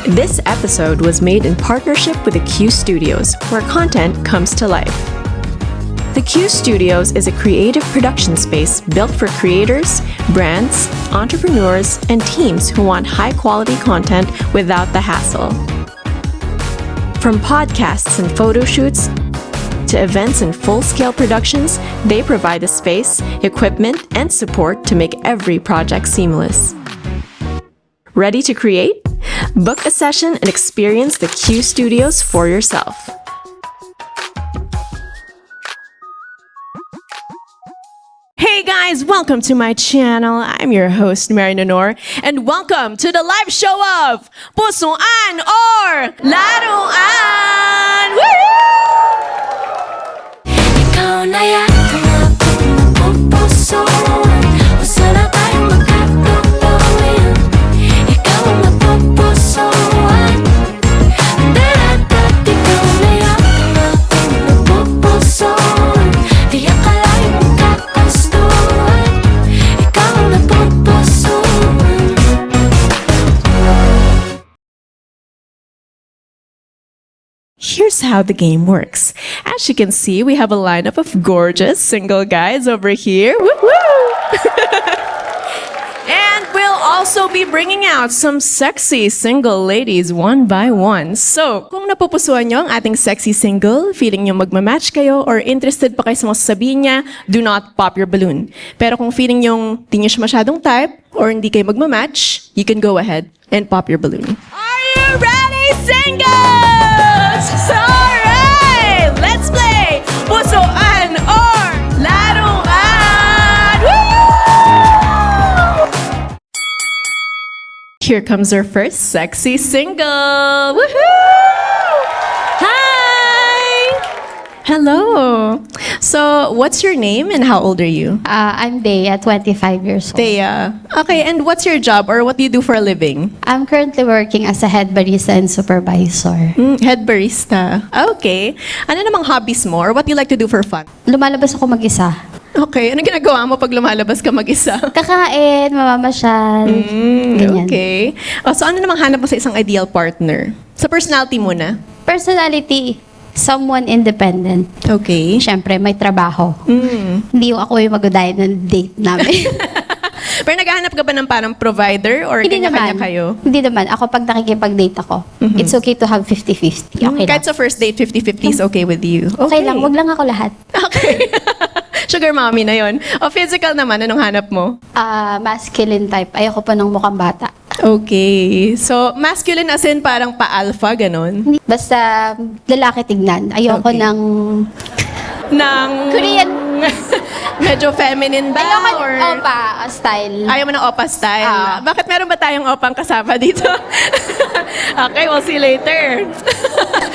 This episode was made in partnership with the Q Studios, where content comes to life. The Q Studios is a creative production space built for creators, brands, entrepreneurs, and teams who want high-quality content without the hassle. From podcasts and photo shoots to events and full-scale productions, they provide the space, equipment, and support to make every project seamless. Ready to create? Book a session and experience the Q Studios for yourself. Hey guys, welcome to my channel. I'm your host, Mary Nonor, and welcome to the live show of Pusuan or Laruan! Woo! Ikaw na yata akong mapupusuan. Gusto na tayong magkatuloyan. Ikaw ang mapupusuan. Daratat, ikaw na yata akong mapupusuan. Di akalain magkakastuhan. Ikaw ang mapupusuan. Here's how the game works. As you can see, we have a lineup of gorgeous single guys over here. Woo-hoo! And we'll also be bringing out some sexy single ladies one by one. So, kung napupusuan nyo ang ating sexy single, feeling nyo magmamatch kayo, or interested pa kayo sa mga sasabihin niya, do not pop your balloon. Pero kung feeling nyo di nyo siya masyadong type, or hindi kayo magmamatch, you can go ahead and pop your balloon. Are you ready, singles? Alright! Let's play Pusuan or Laruan! Woo! Here comes our first sexy single. Woohoo! Hi! Hello. So, what's your name and how old are you? I'm Dea, 25 years old. Thea. Okay, and what's your job or what do you do for a living? I'm currently working as a head barista and supervisor. Head barista. Okay. Ano namang hobbies mo or what do you like to do for fun? Lumalabas ako mag-isa. Okay. Ano ginagawa mo pag lumalabas ka mag-isa? Kakain, mamamasyal, ganyan. Okay. So ano namang hanap mo sa isang ideal partner? Sa personality muna. Personality, someone independent. Okay. Siyempre, may trabaho. Hindi yung ako yung mag-uday ng date namin. Pero naghahanap ka ba ng parang provider or Hindi kanya-kanya naman. kayo? Hindi naman. Ako pag nakikipag-date ako, it's okay to have 50-50. Okay lang. Kahit sa first date, 50-50 is okay with you? Okay lang. Wag lang ako lahat. Okay. Sugar mommy na yon. O physical naman, anong hanap mo? Masculine type. Ayoko pa ng mukhang bata. Okay. So, masculine as in parang pa-alpha, ganon? Basta lalaki tignan. Ayoko Okay. ng Ng... Korean. Medyo feminine ba? Ayoko or... ng opa style. Ayaw mo ng opa style? Ah. Bakit meron ba tayong opang kasama dito? Okay, we'll see later.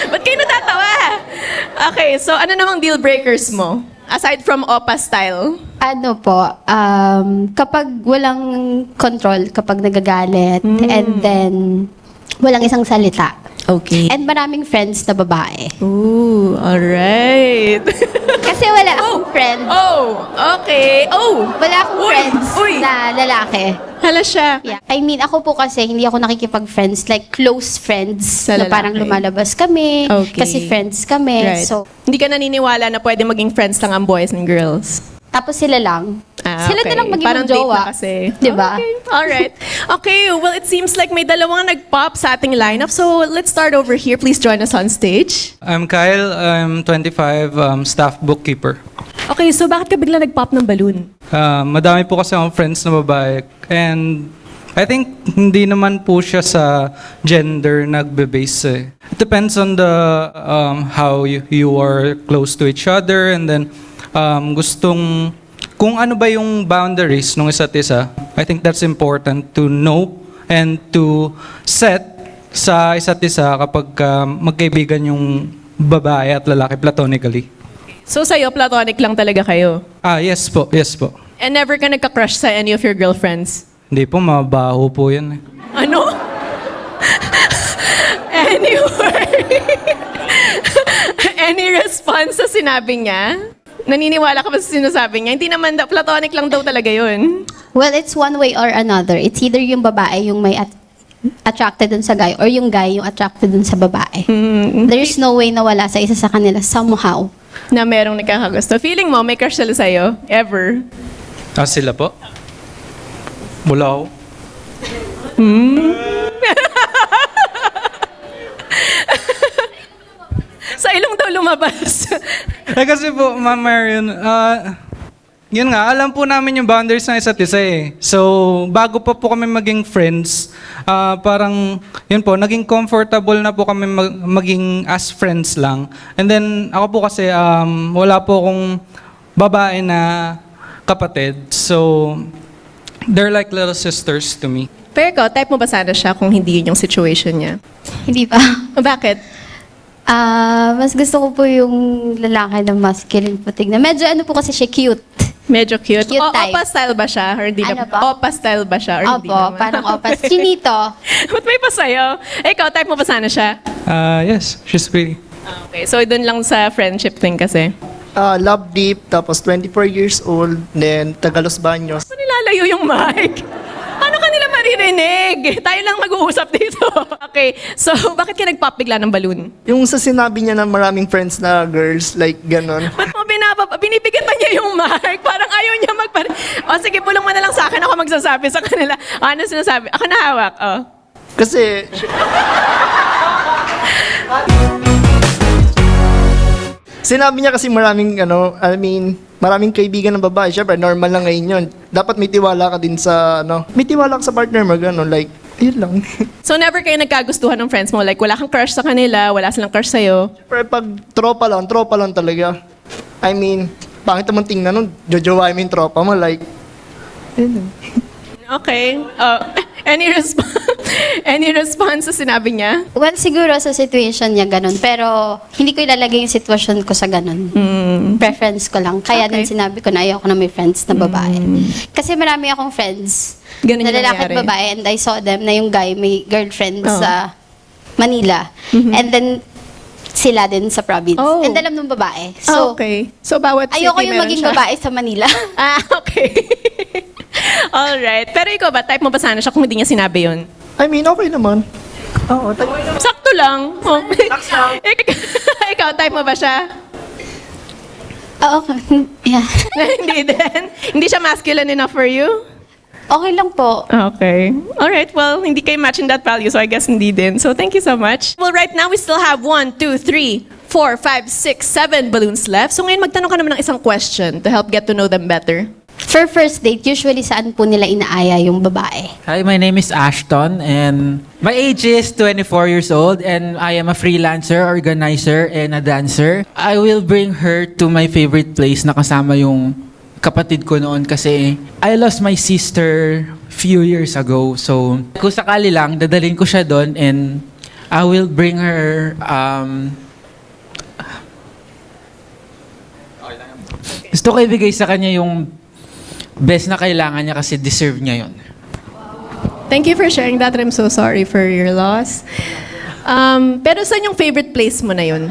Ba't kayo natatawa? Okay, so ano namang deal breakers mo? Aside from opa style? Ano po, kapag walang control, kapag nagagalit, and then walang isang salita. Okay. And maraming friends na babae. Ooh, alright. Kasi wala akong friend. Oh, okay. Oh! Wala akong Uy, friends uy. na lalaki. Hala siya. Yeah. I mean, ako po kasi, hindi ako nakikipag-friends, like close friends, Sa na lalaki. parang lumalabas kami, Okay. kasi friends kami. Right. So, Hindi ka naniniwala na pwede maging friends lang ang boys and girls? tapos sila lang. Sila okay. na lang maging Parang date jowa. na kasi. Diba? Okay. Alright. Okay, well, it seems like may dalawang nag-pop sa ating lineup. So, let's start over here. Please join us on stage. I'm Kyle. I'm 25, staff bookkeeper. Okay, so bakit ka bigla nag-pop ng balloon? Madami po kasi akong friends na babae. And I think hindi naman po siya sa gender nagbe-base eh. It depends on the how you are close to each other, and then gustong kung ano ba yung boundaries ng isa't isa. I think that's important to know and to set sa isa't isa kapag magkaibigan yung babae at lalaki platonically. So, sa'yo, platonic lang talaga kayo? Yes po, yes po. And never ka nagka-crush sa any of your girlfriends? Hindi po, mabaho po yan eh. Ano? Anyway. Any response sa sinabi niya? Naniniwala ka ba sa sinasabi niya? Hindi naman platonic lang daw talaga yun. Well, it's one way or another. It's either yung babae yung may attracted dun sa guy or yung guy yung attracted dun sa babae. There's no way na wala sa isa sa kanila somehow. Na merong nakakagusto. Feeling mo, may crush sila sa'yo? Ever? Sila po? Wala ako. Sa ilong daw lumabas. Kasi po, Ma'am Marion, yun nga, alam po namin yung boundaries ng isa't isa eh. So, bago pa po kami maging friends, parang, yun po, naging comfortable na po kami maging as friends lang. And then, ako po kasi, wala po akong babae na kapatid. So, they're like little sisters to me. Pero ikaw, type mo ba sana siya kung hindi yun yung situation niya? Hindi pa. Bakit? Mas gusto ko po yung lalaki na masculine po tignan. Medyo ano po kasi siya cute. Medyo cute. Cute type. Opa style ba siya? Or hindi Ano naman? ba? Opa style ba siya? Or hindi Opo, naman? parang opas. Chinito. Ba't may pa sa'yo? Ikaw, type mo ba sana siya? Yes, she's pretty. Okay, so doon lang sa friendship thing kasi. Love deep, tapos 24 years old, then Tagalos Baños. Paano nilalayo yung mic? Paano kanila maririnig? Tayo lang mag-uusap dito. Okay, so bakit ka nag-pop bigla ng balloon? Yung sa sinabi niya na maraming friends na girls, like ganon. Ba't mo binibigatan niya yung mic? Parang ayaw niya O sige, pulong mo na lang sa akin. Ako magsasabi sa kanila. Ano sinasabi? Ako na hawak. Oh. Kasi, sinabi niya kasi maraming, maraming kaibigan ng babae. Siyempre, normal lang ngayon yun. Dapat may tiwala ka din sa, may tiwala ka sa partner mo, gano'n, like, yun lang. So never kayo nagkagustuhan ng friends mo? Like wala kang crush sa kanila, wala silang crush sa'yo? Siyempre, pag tropa lang talaga. I mean, pangit naman tingnan nun, jojowain mo yung tropa mo, like, yun lang. Okay. Any response sa sinabi niya? Well, siguro sa situation niya ganun. Pero hindi ko ilalagay yung sitwasyon ko sa ganun. Preference ko lang. Kaya Okay. din sinabi ko na ayoko na may friends na babae. Kasi marami akong friends Ganun na yung lalaki at nangyari. babae. And I saw them na yung guy may girlfriend Oh. sa Manila. And then sila din sa province. Oh. And alam ng babae. So, Okay. So bawat city ayoko yung meron maging siya? babae sa Manila. Okay. Alright. Pero ikaw ba, type mo ba sana siya kung hindi niya sinabi yun? I mean, okay naman. Oo, Sakto lang. Oh. Ikaw, type mo ba siya? Oo. Yeah. Hindi din. Hindi siya masculine enough for you? Okay lang po. Okay. Alright, well, hindi kayo matching that value, so I guess hindi din. So thank you so much. Well, right now, we still have 1, 2, 3, 4, 5, 6, 7 balloons left. So ngayon, magtanong ka naman ng isang question to help get to know them better. For first date, usually saan po nila inaaya yung babae? Hi, my name is Ashton and my age is 24 years old and I am a freelancer, organizer, and a dancer. I will bring her to my favorite place na kasama yung kapatid ko noon kasi I lost my sister few years ago. So, kung sakali lang, dadalhin ko siya doon and I will bring her gusto ko ibigay sa kanya yung best na kailangan niya kasi deserve niya yun. Thank you for sharing that. I'm so sorry for your loss. Pero saan yung favorite place mo na yun?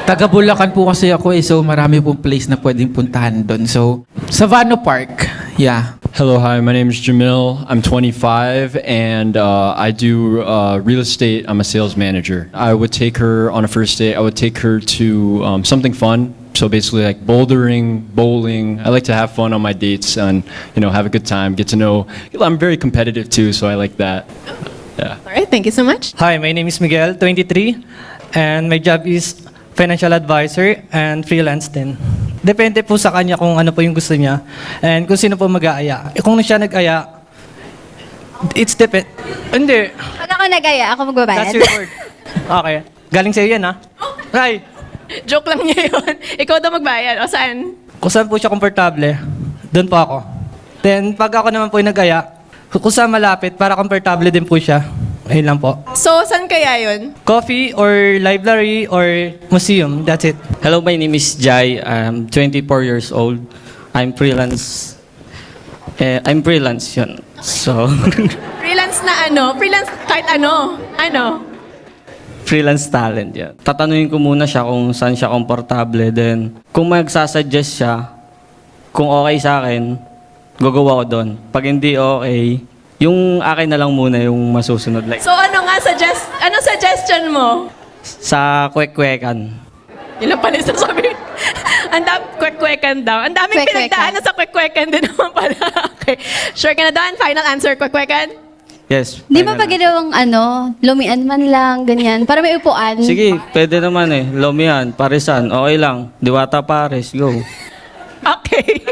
Taga Bulacan po kasi ako so marami pong place na pwedeng puntahan doon. So, Savano Park, yeah. Hello, hi. My name is Jamil. I'm 25 and I do real estate. I'm a sales manager. I would take her on a first date. I would take her to something fun. So basically, like bouldering, bowling. I like to have fun on my dates and have a good time. Get to know. I'm very competitive too, so I like that. Yeah. All right, thank you so much. Hi, my name is Miguel, 23, and my job is financial advisor and freelance din. Depende po sa kanya kung ano po yung gusto niya and kung sino po mag-aaya. Kung siya nag-aya, it's depend. Hindi. Pag ako nag-aya, ako magbabayad. That's your word. Okay. Galing sa'yo yan, ha? Right. Joke lang niya yun. Ikaw daw magbayad. O saan? Kung saan po siya komportable, doon po ako. Then, pag ako naman po yung nag-aya, kung saan malapit, para komportable din po siya. Ayun lang po. So, saan kaya yun? Coffee or library or museum, that's it. Hello, my name is Jai. I'm 24 years old. I'm freelance. I'm freelance yun. So, Freelance na ano? Freelance kahit ano? Ano? freelance talent yan. Tatanungin ko muna siya kung saan siya komportable. Then, kung magsasuggest siya, kung okay sa akin, gagawa ko doon. Pag hindi okay, Yung akin na lang muna yung masusunod. Like, So ano nga, anong suggestion mo? sa kwek-kwekan. Ilan pa rin sasabi? Kwek-kwekan daw. Ang daming Kwek-kwekan. pinagdaanan sa kwek-kwekan din naman pala. Okay. Sure ka na doon? Final answer, kwek-kwekan? Yes. Di ba final pag ginawang lumian man lang, ganyan, para may upuan? na. Sige, pwede naman eh. Lomihan, parisan, okay lang. Diwata pares, go. Okay.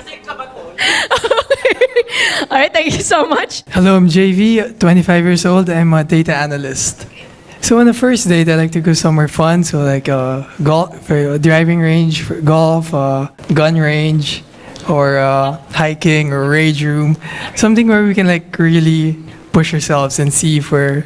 Alright, thank you so much. Hello, I'm JV, 25 years old. I'm a data analyst. So on the first date, I like to go somewhere fun. So like golf, for a driving range, for golf, gun range, or hiking or rage room. Something where we can like really push ourselves and see if we're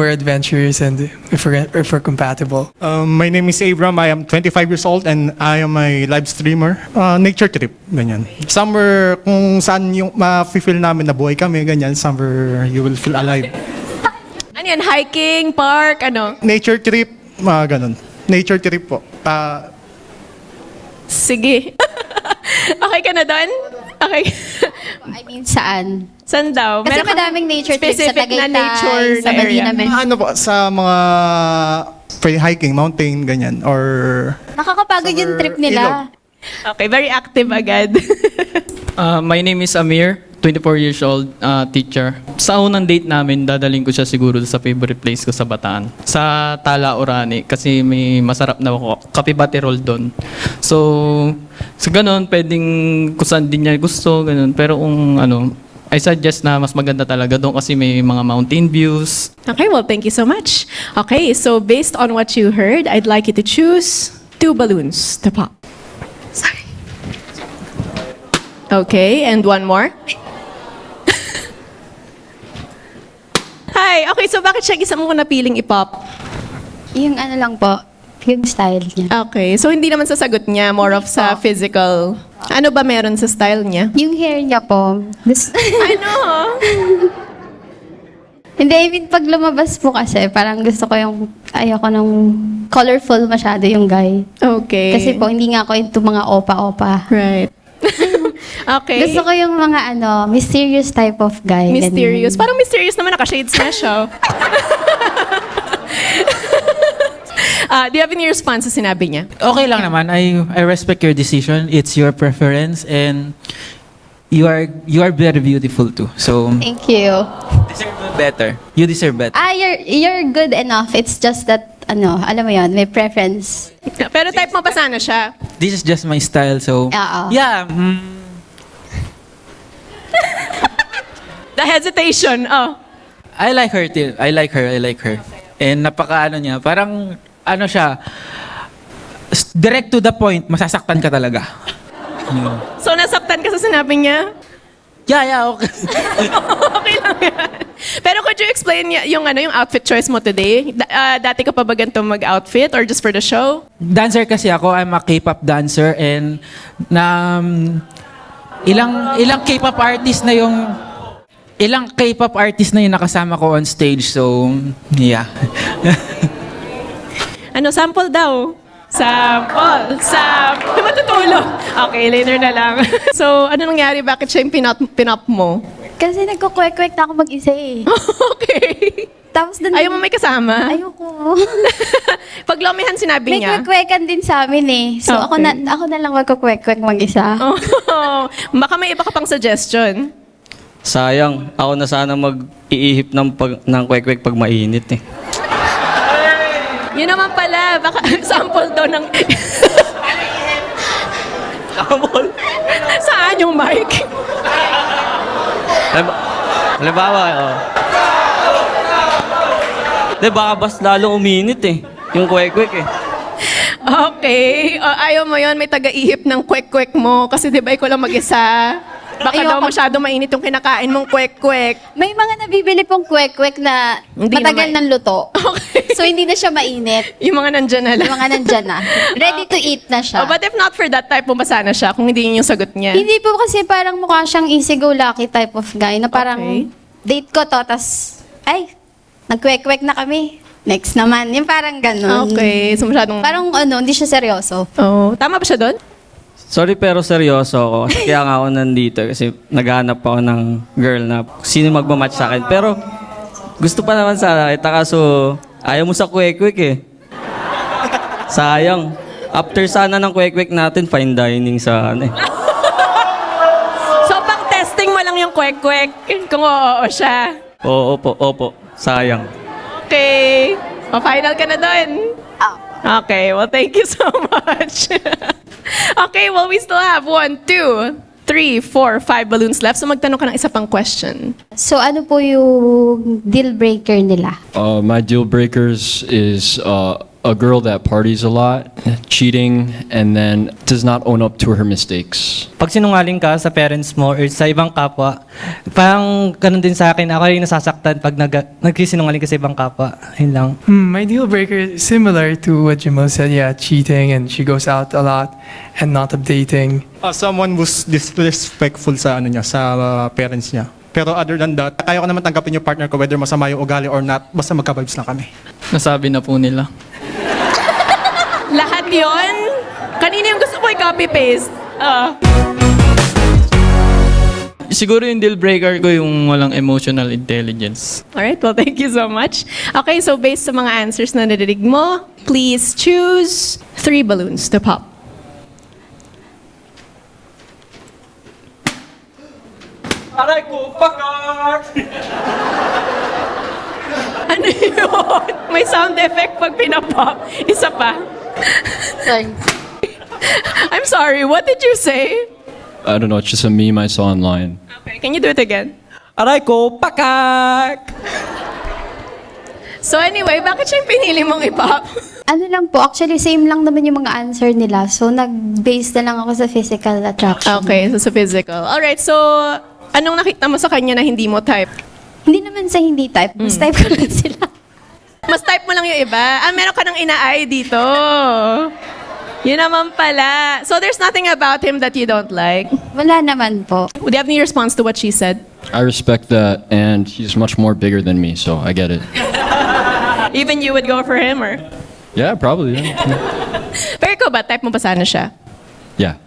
adventurous and if we're compatible. My name is Abram. I am 25 years old and I am a live streamer. Nature trip, ganyan. Somewhere kung saan yung ma-feel namin na buhay kami, ganyan. Somewhere you will feel alive. Ano yan? Hiking, park, ano? Nature trip, ganun. Nature trip po. Sige. Okay ka na doon? Okay. I mean, saan? Saan daw? Kasi Meron kang madaming nature trips sa specific na Tagaytay, nature sa na area. Manila. Ano po, sa mga free hiking, mountain, ganyan. Or Nakakapagod yung trip nila. Okay, very active agad. My name is Amir, 24 years old, teacher. Sa unang date namin, dadaling ko siya siguro sa favorite place ko sa Bataan. Sa Tala Orani, kasi may masarap na kape baterol doon. So ganun, pwedeng kung saan din niya gusto, ganun. Pero kung I suggest na mas maganda talaga doon kasi may mga mountain views. Okay, well, thank you so much. Okay, so based on what you heard, I'd like you to choose 2 balloons to pop. Sorry. Okay, and one more. Hi, okay, so bakit siya isa mo napiling i-pop? Yung lang po, yung style niya. Okay, so hindi naman sa sagot niya, more of sa physical. Ano ba meron sa style niya? Yung hair niya po. Ano? Hindi, I mean, pag lumabas po kasi, parang gusto ko ayoko nung colorful masyado yung guy. Okay. Kasi po, hindi nga ako into mga opa-opa. Right. Okay. Gusto ko yung mga mysterious type of guy. Mysterious. Ganun. Parang mysterious naman, naka-shades na siya. Do you have any response sa sinabi niya? Okay lang naman. I respect your decision. It's your preference and you are very beautiful too. So Thank you. deserve better. You deserve better. You're good enough. It's just that, alam mo yun, may preference. Pero type mo pa sana siya. This is just my style. So Oo. yeah. The hesitation. Oh. I like her too. I like her. And niya, parang siya, direct to the point, masasaktan ka talaga. So nasaktan ka sa sinabi niya? Yeah, okay. Okay lang yan. Pero could you explain yung outfit choice mo today? Dati ka pa ba ganito mag-outfit or just for the show? Dancer kasi ako. I'm a K-pop dancer and ilang K-pop artist na yung nakasama ko on stage. So, yeah. Sample daw. Sample. Matutulog. Okay, later na lang. So, ano nangyari? Bakit siya yung pinop mo? Kasi nagkukwek-kwek na ako mag-isa eh. Okay. Tapos dun, Ayaw mo may kasama? Ayoko. Pag lomihan sinabi May niya. kwek-kwekan din sa amin eh. So ako na lang magkukwek-kwek mag-isa. Oh, baka may iba ka pang suggestion. Sayang, ako na sana mag-iihip ng kwek-kwek pag mainit eh. Yun naman pala, baka sample daw ng... Sample? Saan yung mic? Halimbawa, baka bas lalo uminit eh. Yung kwek-kwek eh. Okay. Ayaw mo yon, may taga-ihip ng kwek-kwek mo kasi di ba ikaw lang mag-isa? Baka daw masyado mainit yung kinakain mong kwek-kwek. May mga nabibili pong kwek-kwek na Hindi matagal na ng luto. Okay. So hindi na siya mainit. Yung mga nandyan na lang. Yung mga nandyan na. Ready to eat na siya. Oh, but if not for that type, pumasa na siya kung hindi yun yung sagot niya. Hindi po kasi parang mukha siyang easy-go-lucky type of guy na parang Okay. date ko to, tas nagkwek-kwek na kami. Next naman. Yung parang ganun. Okay. So masyadong... Parang hindi siya seryoso. Oh, tama ba siya doon? Sorry pero seryoso ako. Kasi kaya nga ako nandito kasi naghahanap ako ng girl na sino magmamatch sa akin. Pero gusto pa naman sana kita kaso ayaw mo sa kwek-kwek eh. Sayang. After sana ng kwek-kwek natin, fine dining sana eh. So, pang testing mo lang yung kwek-kwek kung oo siya. Opo. Sayang. Okay. Final ka na doon. Okay, well, thank you so much. Okay, well, we still have 1, 2, 3, 4, 5 balloons left. So, magtanong ka ng isa pang question. So ano po yung deal breaker nila? My deal breakers is a girl that parties a lot, cheating, and then does not own up to her mistakes. Pag sinungaling ka sa parents mo or sa ibang kapwa, parang ganun din sa akin. Ako rin nasasaktan pag nagsisinungaling ka sa ibang kapwa. Yun lang. My deal breaker is similar to what Jamil said. Yeah, cheating, and she goes out a lot and not updating. Someone who's disrespectful sa parents niya. Pero other than that, kaya ko naman tanggapin yung partner ko whether masama yung ugali or not, basta magka-vibes lang kami. Nasabi na po nila. Lahat yon? Kanina yung gusto mo i-copy-paste? Siguro yung deal breaker ko yung walang emotional intelligence. Alright, well, thank you so much. Okay, so based sa mga answers na narinig mo, please choose 3 balloons to pop. Aray ko, pakak! Ano yun? May sound effect pag pinapop. Isa pa. Sorry. I'm sorry, what did you say? I don't know, it's just a meme I saw online. Okay, can you do it again? Aray ko, pakak! So anyway, bakit siya yung pinili mong ipop? Ano lang po, actually same lang naman yung mga answer nila. So nag-base na lang ako sa physical attraction. Okay, so sa physical. Alright, so anong nakita mo sa kanya na hindi mo type? Hindi naman sa hindi type, mas type ko lang sila. Mas type mo lang yung iba. Meron ka ng ina-eye dito. Yun naman pala. So there's nothing about him that you don't like? Wala naman po. Do you have any response to what she said? I respect that, and he's much more bigger than me, so I get it. Even you would go for him, or? Yeah, probably. Yeah. Pero ikaw ba, type mo ba sana siya? Yeah.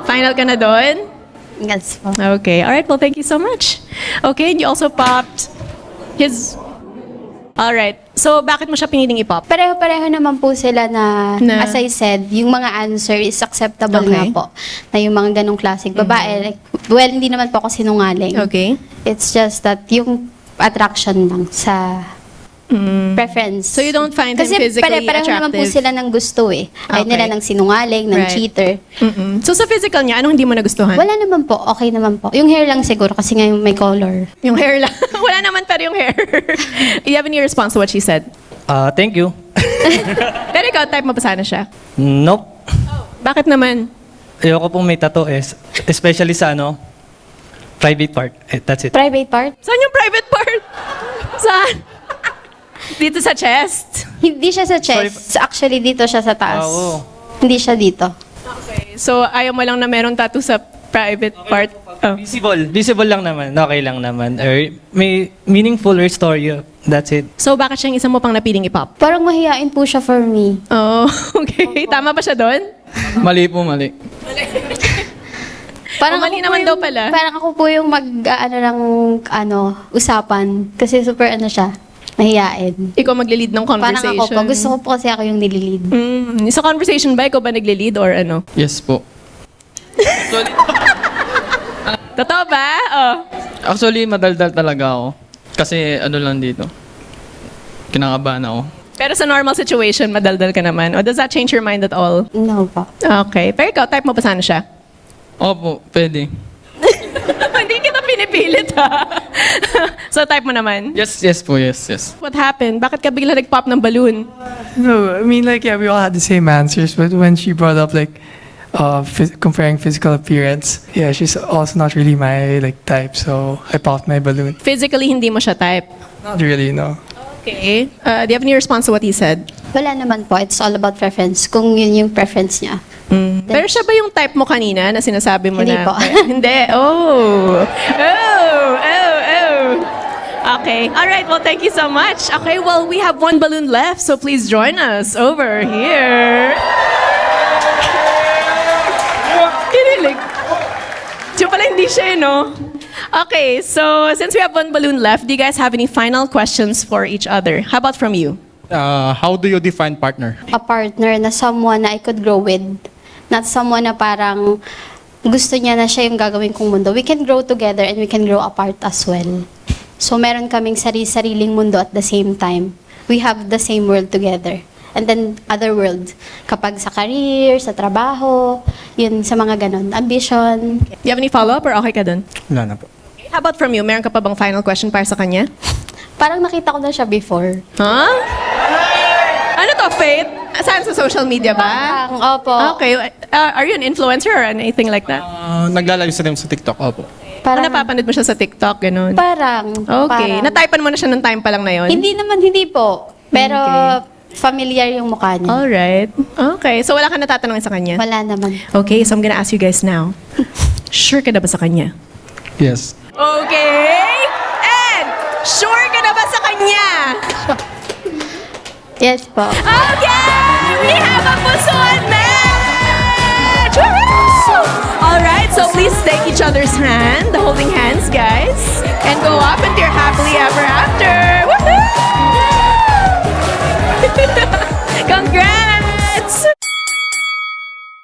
Final ka na doon? Yes po. Okay. All right. Well, thank you so much. Okay. And you also popped his... All right. So, bakit mo siya piniling i-pop? Pareho-pareho naman po sila na, Na? as I said, yung mga answer is acceptable Okay. nga po. Na yung mga ganong klaseng babae, like, well, hindi naman po ako sinungaling. Okay. It's just that yung attraction lang sa preference. So, you don't find him Kasi physically pareho naman po attractive? sila ng gusto eh. Ayaw Okay. nila ng sinungaling, ng Right. cheater. So, sa physical niya, anong hindi mo nagustuhan? Wala naman po, okay naman po. Yung hair lang siguro kasi nga yung may color. Yung hair lang. Wala naman pero yung hair. You have any response to what she said? Thank you. Pero ikaw, type mo pa sana siya? Nope. Bakit naman? Ayoko pong may tattoo especially sa private part. That's it. Private part? Saan yung private part? Saan? Dito sa chest? Hindi siya sa chest. Actually, dito siya sa taas. Oo. Hindi siya dito. Okay. So, ayaw mo lang na meron tattoo sa private part? Oh. Visible. Visible lang naman. Okay lang naman. Or may meaningful or story. That's it. So, bakit siya yung isa mo pang napiling i-pop? Parang mahihain po siya for me. Oh, okay. Tama ba siya doon? Mali po, mali. Parang mali naman daw pala. Parang ako po yung usapan. Kasi super siya, mahihain. Ikaw magle-lead ng Parang conversation. ako po. Gusto ko po kasi ako yung nililid. Sa conversation ba, ikaw ba nagle-lead or ano? Yes po. Totoo ba? Oh. Actually, madaldal talaga ako. Kasi lang dito. Kinakabahan ako. Pero sa normal situation, madaldal ka naman. Or does that change your mind at all? No po. Okay. Pero ikaw, type mo pa sana siya? Opo, pwede. Hindi kita pinipilit, ha? So, type mo naman? Yes po, yes. What happened? Bakit ka bigla nag-pop ng balloon? No, I mean, yeah, we all had the same answers, but when she brought up, comparing physical appearance, yeah, she's also not really my, type, so I popped my balloon. Physically, hindi mo siya type. Not really, no. Okay. Do you have any response to what he said? Wala naman po. It's all about preference. Kung yun yung preference niya. Pero siya ba yung type mo kanina na sinasabi mo Hindi na? po. Hindi. Oh. Okay. All right. Well, thank you so much. Okay. Well, we have 1 balloon left, so please join us over here. hindi siya, no? Okay, so since we have one balloon left, do you guys have any final questions for each other? How about from you? How do you define partner? A partner na someone na I could grow with. Not someone na parang gusto niya na siya yung gagawin kong mundo. We can grow together and we can grow apart as well. So meron kaming sariling mundo at the same time. We have the same world together. And then other world. Kapag sa career, sa trabaho, yun sa mga ganon. Ambition. Do you have any follow-up or okay ka dun? Wala na po. How about from you? Meron ka pa bang final question para sa kanya? Parang nakita ko na siya before. Huh? Ano to, Faith? Saan sa social media ba? Parang, opo. Okay. Are you an influencer or anything like that? Naglalayo sa sa TikTok. Opo. Parang napapanood mo siya sa TikTok, ganun? Parang. Okay. Parang. Natypan mo na siya nung time pa lang na yun? Hindi po. Pero familiar yung mukha niya. Alright. Okay. So wala ka natatanungin sa kanya? Wala naman. Okay, so I'm gonna ask you guys now. Sure ka na ba sa kanya? Yes. Okay. And sure ka na ba sa kanya? Yes po. Okay! We have a pusuan match! Woohoo! Alright, so please take each other's hand, holding hands, guys, and go up into your happily ever after. Woohoo! Congrats!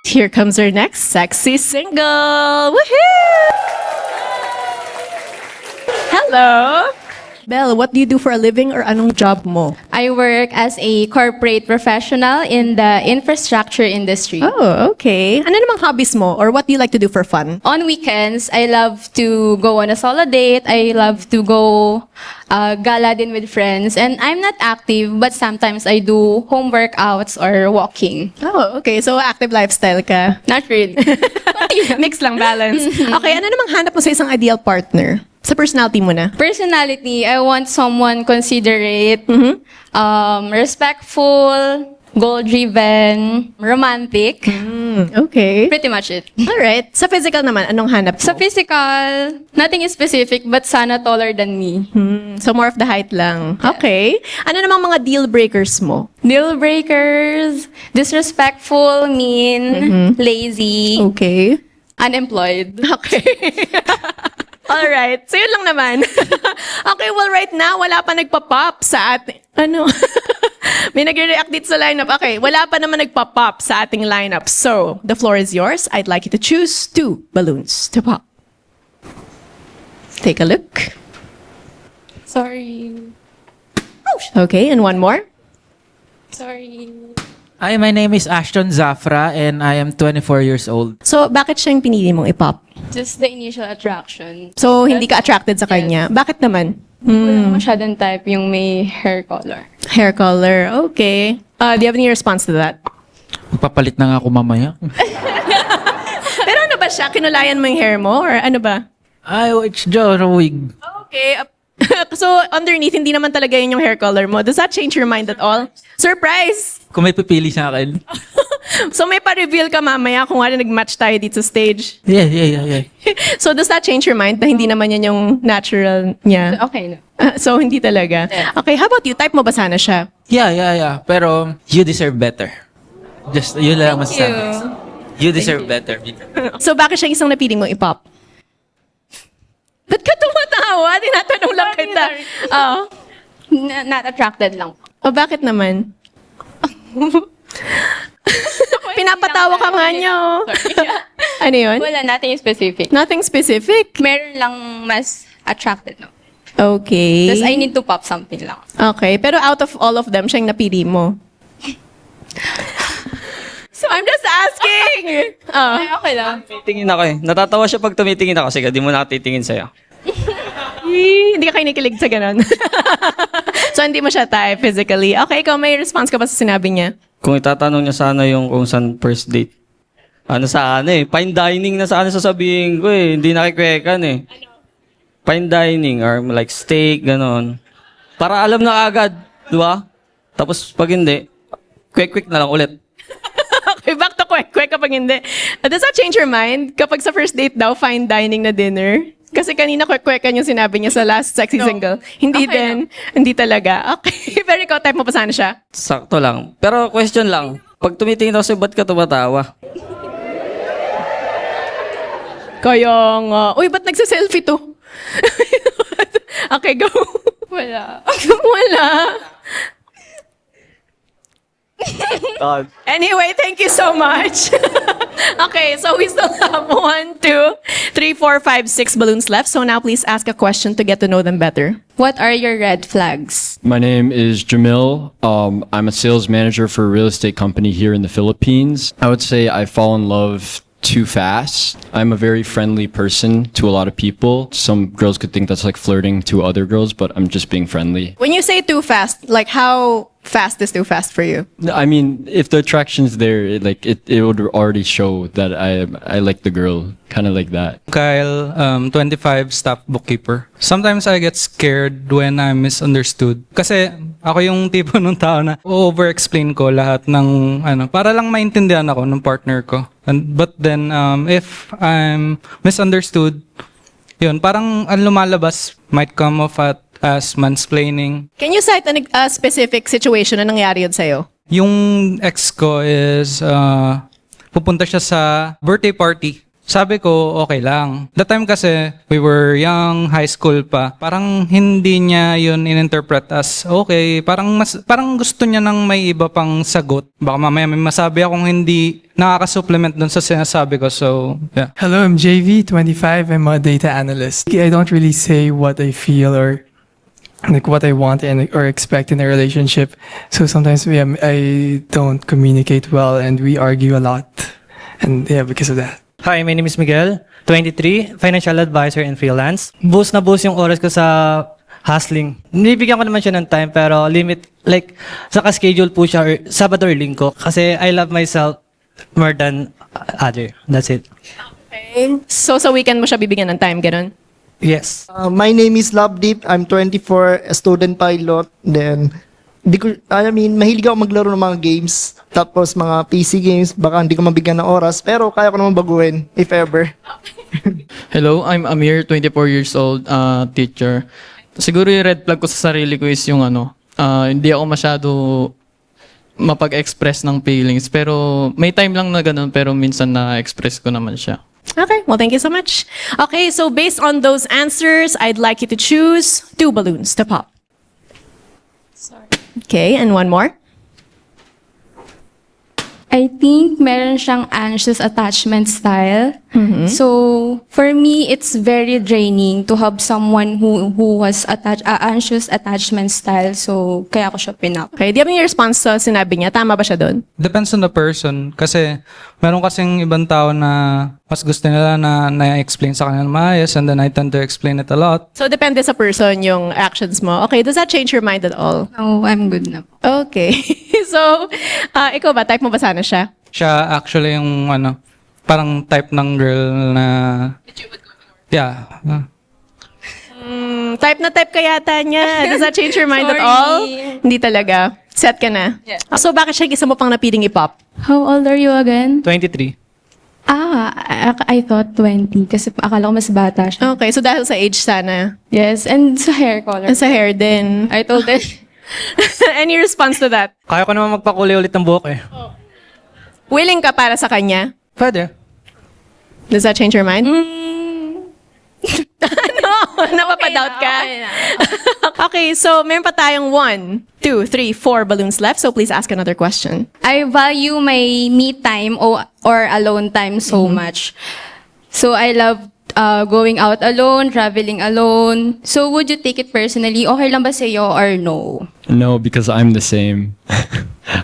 Here comes our next sexy single. Woohoo! Hello. Belle, what do you do for a living or anong job mo? I work as a corporate professional in the infrastructure industry. Oh, okay. Ano namang hobbies mo or what do you like to do for fun? On weekends, I love to go on a solo date. I love to go gala din with friends. And I'm not active, but sometimes I do home workouts or walking. Oh, okay. So, active lifestyle ka. Not really. Mix lang, balance. Okay, ano namang hanap mo sa isang ideal partner? Sa personality mo na? Personality, I want someone considerate, respectful, goal-driven, romantic. Okay. Pretty much it. Alright. Sa physical naman, anong hanap mo? Sa physical, nothing is specific, but sana taller than me. So more of the height lang. Okay. Ano namang mga deal breakers mo? Deal breakers, disrespectful, mean, lazy, Okay. unemployed. Okay. Alright. So, yun lang naman. Okay, well, right now, wala pa nagpa-pop sa ating... Ano? May nagre-react dito sa lineup. Okay, wala pa naman nagpa-pop sa ating lineup. So, the floor is yours. I'd like you to choose 2 balloons to pop. Take a look. Sorry. Okay, and one more. Sorry. Hi, my name is Ashton Zafra and I am 24 years old. So, bakit siya yung pinili mong i-pop? Just the initial attraction. So, hindi ka attracted sa kanya. Bakit naman? Wala masyadong type yung may hair color. Hair color. Okay. Do you have any response to that? Magpapalit na nga ako mamaya. Pero ano ba siya? Kinulayan mo yung hair mo? Or ano ba? Ay, it's just a wig. Okay. So, underneath, hindi naman talaga yun yung hair color mo. Does that change your mind at all? Surprise! Kung may pipili sa akin. So, may pa-reveal ka mamaya kung ano nag-match tayo dito sa stage. Yeah. So, does that change your mind na hindi naman yan yung natural niya? Okay na. So, hindi talaga. Okay, how about you? Type mo ba sana siya? Yeah. Pero, you deserve better. Just, yun lang masasabi. You deserve better. So, bakit siya isang napiling mong i-pop? Ba't ka tumatawa? Tinatanong lang kita. Oo. Not attracted lang. O, bakit naman? Pinapatawa ka nga niya, oh. Ano yun? Wala, nothing specific. Nothing specific? Meron lang mas attracted, no? Okay. Just I need to pop something lang. Okay, pero out of all of them, siya yung napili mo. So, I'm just asking. Oh. Ay, okay lang. Titingin ako eh. Natatawa siya pag tumitingin ako. Sige, di mo na titingin sa'yo. Hindi ka kinikilig sa ganun. So, hindi mo siya type physically. Okay, ikaw, may response ka ba sa sinabi niya? Kung itatanong niya sana yung kung saan first date. Ano sana eh. Fine dining na sana sasabihin ko eh. Hindi nakikwekan eh. Fine dining or like steak, ganon. Para alam na agad. Di ba? Tapos pag hindi, quick na lang ulit. Okay, back to kwek kapag hindi. Does that change your mind? Kapag sa first date daw, fine dining na dinner? Kasi kanina kwek-kwekan yung sinabi niya sa last sexy single. Hindi Okay din. Hindi talaga. Okay. Pero ikaw, type mo pa sana siya? Sakto lang. Pero question lang. Pag tumitingin ako sa'yo, ba't ka tumatawa? Kaya nga. Uy, ba't nagsiselfie to? Okay, go. Wala. Wala. Anyway, thank you so much. Okay, so we still have 1, 2, 3, 4, 5, 6 balloons left. So now please ask a question to get to know them better. What are your red flags? My name is Jamil. I'm a sales manager for a real estate company here in the Philippines. I would say I fall in love too fast. I'm a very friendly person to a lot of people. Some girls could think that's like flirting to other girls, but I'm just being friendly. When you say too fast, like how fast is too fast for you? I mean, if the attraction's there, it would already show that I like the girl, kind of like that. Kyle, 25, staff bookkeeper. Sometimes I get scared when I'm misunderstood. Kasi ako yung tipo ng tao na over-explain ko lahat ng para lang maintindihan ako ng partner ko. But then, if I'm misunderstood, yun, parang ang lumalabas might come off as mansplaining. Can you cite a specific situation na nangyari yun sa'yo? Yung ex ko is, pupunta siya sa birthday party. Sabi ko, okay lang. That time kasi, we were young, high school pa. Parang hindi niya yun in-interpret as, okay, parang gusto niya nang may iba pang sagot. Baka mamaya may masabi akong hindi nakaka-supplement dun sa sinasabi ko. So, yeah. Hello, I'm JV, 25. I'm a data analyst. I don't really say what I feel or like what I want or expect in a relationship. So sometimes I don't communicate well and we argue a lot. And yeah, because of that. Hi, my name is Miguel, 23, financial advisor and freelance. Boost na boost yung oras ko sa hustling. Nibigyan ko naman siya ng time pero limit, like, sa schedule po siya Sabado or Linggo kasi I love myself more than other. That's it. Okay. So sa weekend mo siya bibigyan ng time, ganun? Yes. My name is Lovedeep. I'm 24, a student pilot. Then, mahilig ako maglaro ng mga games. Tapos mga PC games, baka hindi ko mabigyan ng oras. Pero kaya ko naman baguhin, if ever. Hello, I'm Amir, 24 years old, teacher. Siguro yung red flag ko sa sarili ko is yung hindi ako masyado mapag-express ng feelings. Pero may time lang na ganun, pero minsan na-express ko naman siya. Okay, well, thank you so much. Okay, so based on those answers, I'd like you to choose 2 balloons to pop. Sorry. Okay, and one more. I think meron siyang anxious attachment style. So, for me, it's very draining to have someone who was anxious attachment style. So, kaya ko siya pinap. Okay, do you have any response sa sinabi niya? Tama ba siya doon? Depends on the person. Kasi, meron kasing ibang tao na mas gusto nila na na-explain sa kanila maayos and then I tend to explain it a lot. So, depende sa person yung actions mo. Okay, does that change your mind at all? No, I'm good na. Okay. So, ikaw ba? Type mo ba sana siya? Siya actually yung parang type ng girl na yeah. Type na type ka yata niya. Does that change your mind at all? Hindi talaga. Set ka na. Yeah. So bakit siya isa mo pang napiling i-pop? How old are you again? 23. I thought 20 kasi akala ko mas bata siya. Okay, so dahil sa age sana. Yes, and sa hair color. And sa hair din. I told it. Any response to that? Kaya ko naman magpakulay ulit ng buhok eh. Willing ka para sa kanya? Pwede. Does that change your mind? No, napapadoubt ka. Okay, so meron pa tayong 1, 2, 3, 4 balloons left. So please ask another question. I value my me time or alone time so much. So I love going out alone, traveling alone. So would you take it personally? Okay lang ba sa'yo or no? No, because I'm the same.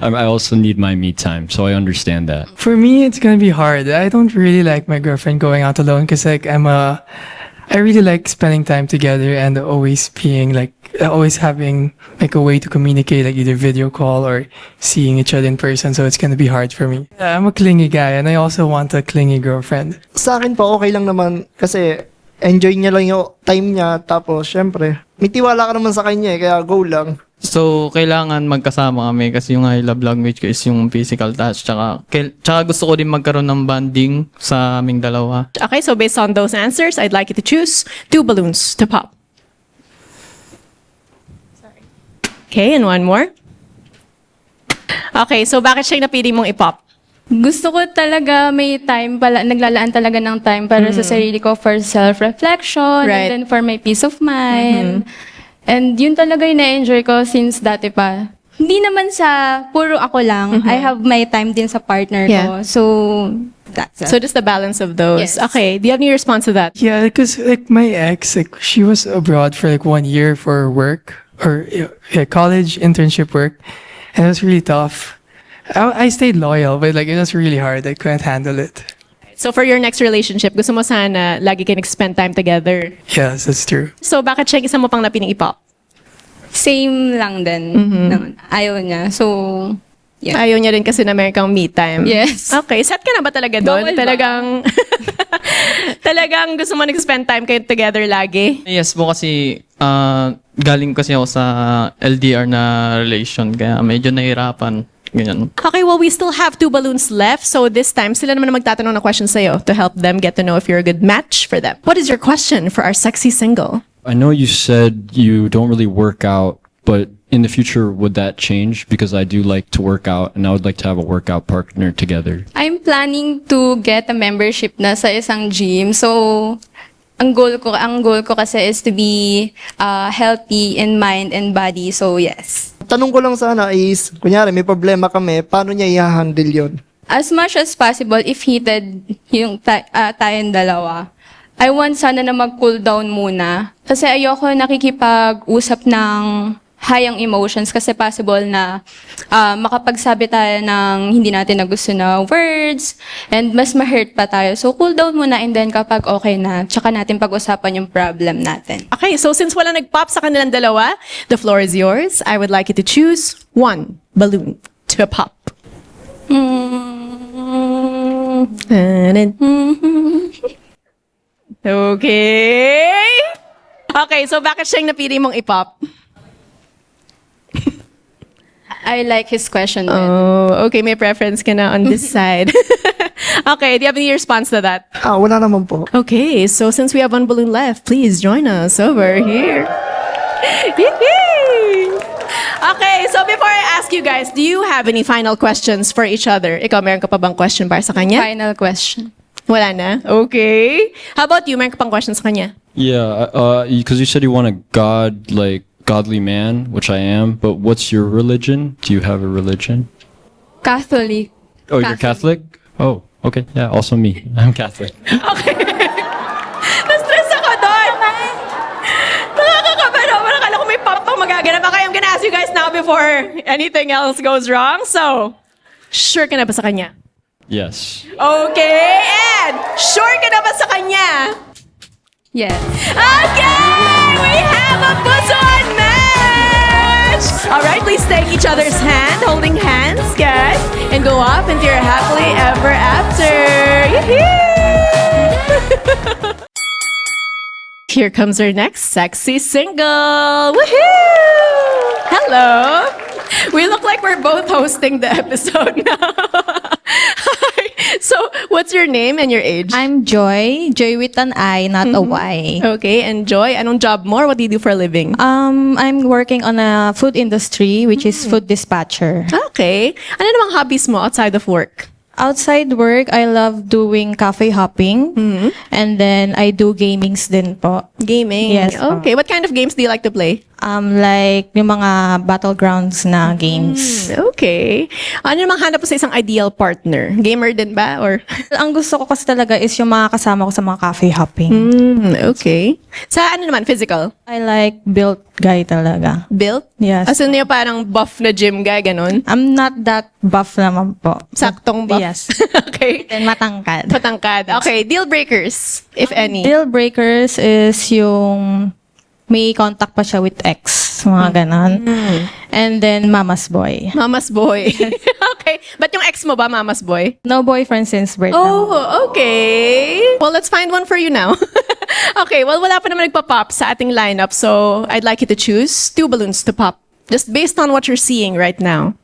I also need my me time, so I understand that. For me, it's gonna be hard. I don't really like my girlfriend going out alone because I really like spending time together and always being always having a way to communicate, like either video call or seeing each other in person. So it's gonna be hard for me. I'm a clingy guy and I also want a clingy girlfriend. Sa akin po, okay lang naman kasi enjoy niya lang yung time niya. Tapos, syempre, may tiwala ka naman sa kanya kaya go lang. So, kailangan magkasama kami kasi yung I love language ko is yung physical touch. Tsaka gusto ko din magkaroon ng bonding sa aming dalawa. Okay, so based on those answers, I'd like you to choose 2 balloons to pop. Okay, and one more. Okay, so bakit siya yung napili mong i-pop? Gusto ko talaga may time pala, naglalaan talaga ng time para sa sarili ko for self-reflection Right. and then for my peace of mind. And yun talaga yung na-enjoy ko since dati pa. Hindi naman sa puro ako lang. I have my time din sa partner Yeah. ko. So, that's it. So just the balance of those. Yes. Okay, do you have any response to that? Yeah, because like my ex, like she was abroad for like 1 year for work or college internship work, and it was really tough. I stayed loyal, but like it was really hard. I couldn't handle it. So for your next relationship, gusto mo sana lagi kayo nag-spend time together. Yes, that's true. So bakit siya yung isa mo pang napiling ipop? Same lang din. Naman. Ayaw niya. So, yeah. Ayaw niya rin kasi na meron kang me time. Yes. Okay, set ka na ba talaga doon? Bawal ba? Talagang gusto mo nag-spend time kayo together lagi? Yes po kasi galing kasi ako sa LDR na relation kaya medyo nahirapan. Ganyan. Okay, well, we still have 2 balloons left. So this time, sila naman ang magtatanong ng questions sa'yo to help them get to know if you're a good match for them. What is your question for our sexy single? I know you said you don't really work out, but in the future, would that change? Because I do like to work out, and I would like to have a workout partner together. I'm planning to get a membership na sa isang gym. So, ang goal ko kasi is to be healthy in mind and body. So, yes. Tanong ko lang sana is, kunyari may problema kami, paano niya i-handle yun? As much as possible, if heated yung tayong dalawa, I want sana na mag-cool down muna. Kasi ayoko nakikipag-usap ng high emotions kasi possible na makapagsabi tayo ng hindi natin na gusto na words and mas ma-hurt pa tayo. So, cool down muna and then kapag okay na, tsaka natin pag-usapan yung problem natin. Okay, so since wala nag-pop sa kanilang dalawa, the floor is yours. I would like you to choose 1 balloon to pop. Okay. Okay, so bakit siya yung napili mong ipop? I like his question. Oh, okay, may preference ka na on this side. Okay, do you have any response to that? Wala naman po. Okay, so since we have 1 balloon left, please join us over here. Yay! Okay, so before I ask you guys, do you have any final questions for each other? Ikaw, meron ka pa bang question para sa kanya? Final question. Wala na? Okay. How about you? Meron ka pang question sa kanya? Yeah, because you said you want a godly man, which I am, but what's your religion? Do you have a religion? Catholic. Oh, you're Catholic? Oh, okay. Yeah, also me. I'm Catholic. Okay. Na-stress ako doon. Nakakakaba naman. Akala ko may pop pang magaganap. Okay, I'm gonna ask you guys now before anything else goes wrong. So, sure ka na ba sa kanya? Yes. Okay, and sure ka na ba sa kanya? Yes. Okay, we have a puson match! All right, please take each other's hand, holding hands, guys, and go off into your happily ever after. Yee-hoo! Here comes our next sexy single. Woohoo! Hello. We look like we're both hosting the episode now. So, what's your name and your age? I'm Joy. Joy with an I, not a Y. Okay, and Joy, anong job mo? What do you do for a living? I'm working on a food industry, which is food dispatcher. Okay. Ano namang hobbies mo outside of work? Outside work, I love doing cafe hopping. And then I do gamings din po. Gaming? Yes. Okay. What kind of games do you like to play? Like yung mga battlegrounds na games. Okay. Ano namang hanap mo sa isang ideal partner? Gamer din ba? Or? Ang gusto ko kasi talaga is yung mga kasama ko sa mga cafe hopping. Okay. Sa ano naman? Physical? I like built guy talaga. Built? Yes. As in yung parang buff na gym guy, ganun? I'm not that buff naman po. Saktong buff? Yes. Okay. Then matangkad. Matangkad. Okay. Deal breakers, if any. Deal breakers is yung may contact pa siya with ex, mga ganon. And then mama's boy. Mama's boy. Okay. But yung ex mo ba, mama's boy? No boyfriend since birth. Oh, okay. Well, let's find one for you now. Okay, well, wala pa naman nagpa-pop sa ating lineup, so I'd like you to choose 2 balloons to pop. Just based on what you're seeing right now.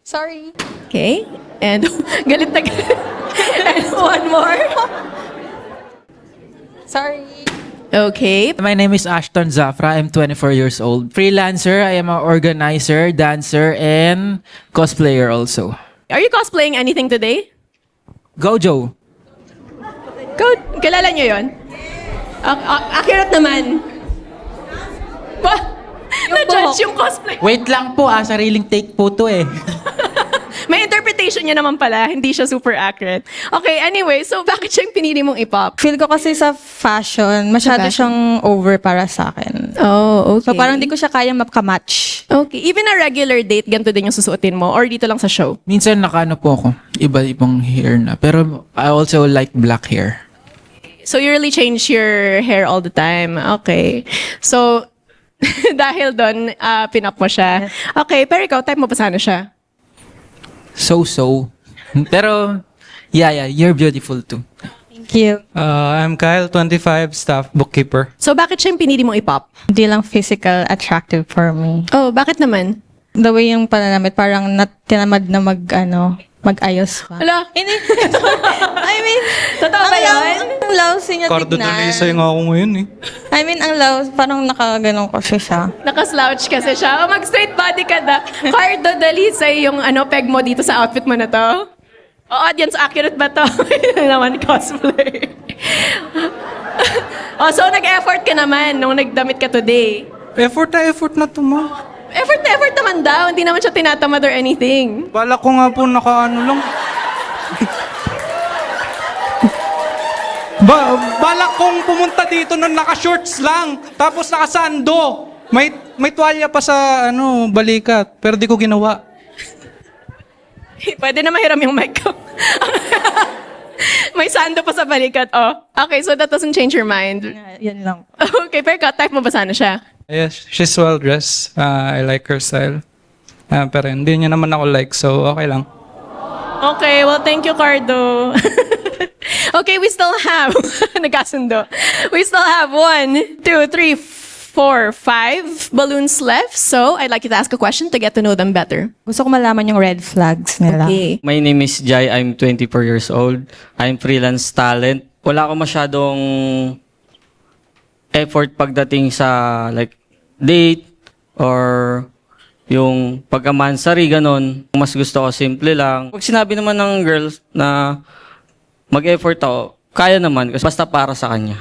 Sorry. Okay. And galit na galit. And one more. Sorry. Okay. My name is Ashton Zafra. I'm 24 years old. Freelancer. I am an organizer, dancer, and cosplayer also. Are you cosplaying anything today? Gojo. Kilala niyo yun? Accurate naman. Na-judge yung cosplay. Wait lang po, sariling take po to eh. May interpretation niya naman pala, hindi siya super accurate. Okay, anyway, so bakit siyang pinili mong i-pop? Feel ko kasi sa fashion, masyado siyang over para sa akin. Oh, okay. So parang di ko siya kaya makamatch. Okay, even a regular date, ganito din yung susuotin mo? Or dito lang sa show? Minsan nakaano po ako, iba-ibang hair na. Pero I also like black hair. So you really change your hair all the time. Okay. So, dahil doon, pinap mo siya. Okay, pero ikaw, type mo pa sana siya? So. Pero, yeah, you're beautiful too. Thank you. I'm Kyle, 25, staff bookkeeper. So bakit siya yung pinili mong i-pop? Di lang physical attractive for me. Oh, bakit naman? The way yung pananamit, parang tinamad na mag-ayos pa. Ala? I mean, totoo ba yun? Ang lousy niya Cardo tignan. Dalisay nga ako ngayon eh. I mean, ang lousy, parang nakaganon kasi siya. Naka-slouch kasi siya. Oh, mag-straight body ka na. Cardo Dalisay yung peg mo dito sa outfit mo na to. Oh, audience, accurate ba to? Hindi naman cosplay. Oh, so nag-effort ka naman nung nagdamit ka today. Effort na to, ma. Effort naman daw. Hindi naman siya tinatamad or anything. Bala ko nga po nakaano lang. Balak kong pumunta dito nung naka-shorts lang. Tapos naka-sando. May tuwalya pa sa balikat. Pero di ko ginawa. Pwede na mahiram yung mic ko. May sando pa sa balikat. Oh. Okay, so that doesn't change your mind. Yan lang. Okay, pero type mo ba sana siya? Yes, she's well dressed. I like her style. Pero hindi niya naman ako like, so okay lang. Okay, well, thank you, Cardo. Okay, we still have, nagkasundo. We still have 1, 2, 3, 4, 5 balloons left. So, I'd like you to ask a question to get to know them better. Gusto ko malaman yung red flags nila. Okay. My name is Jai. I'm 24 years old. I'm freelance talent. Wala akong masyadong effort pagdating sa date or yung pagkamansari, ganon. Mas gusto ko simple lang. Pag sinabi naman ng girls na mag-effort ako, kaya naman kasi basta para sa kanya.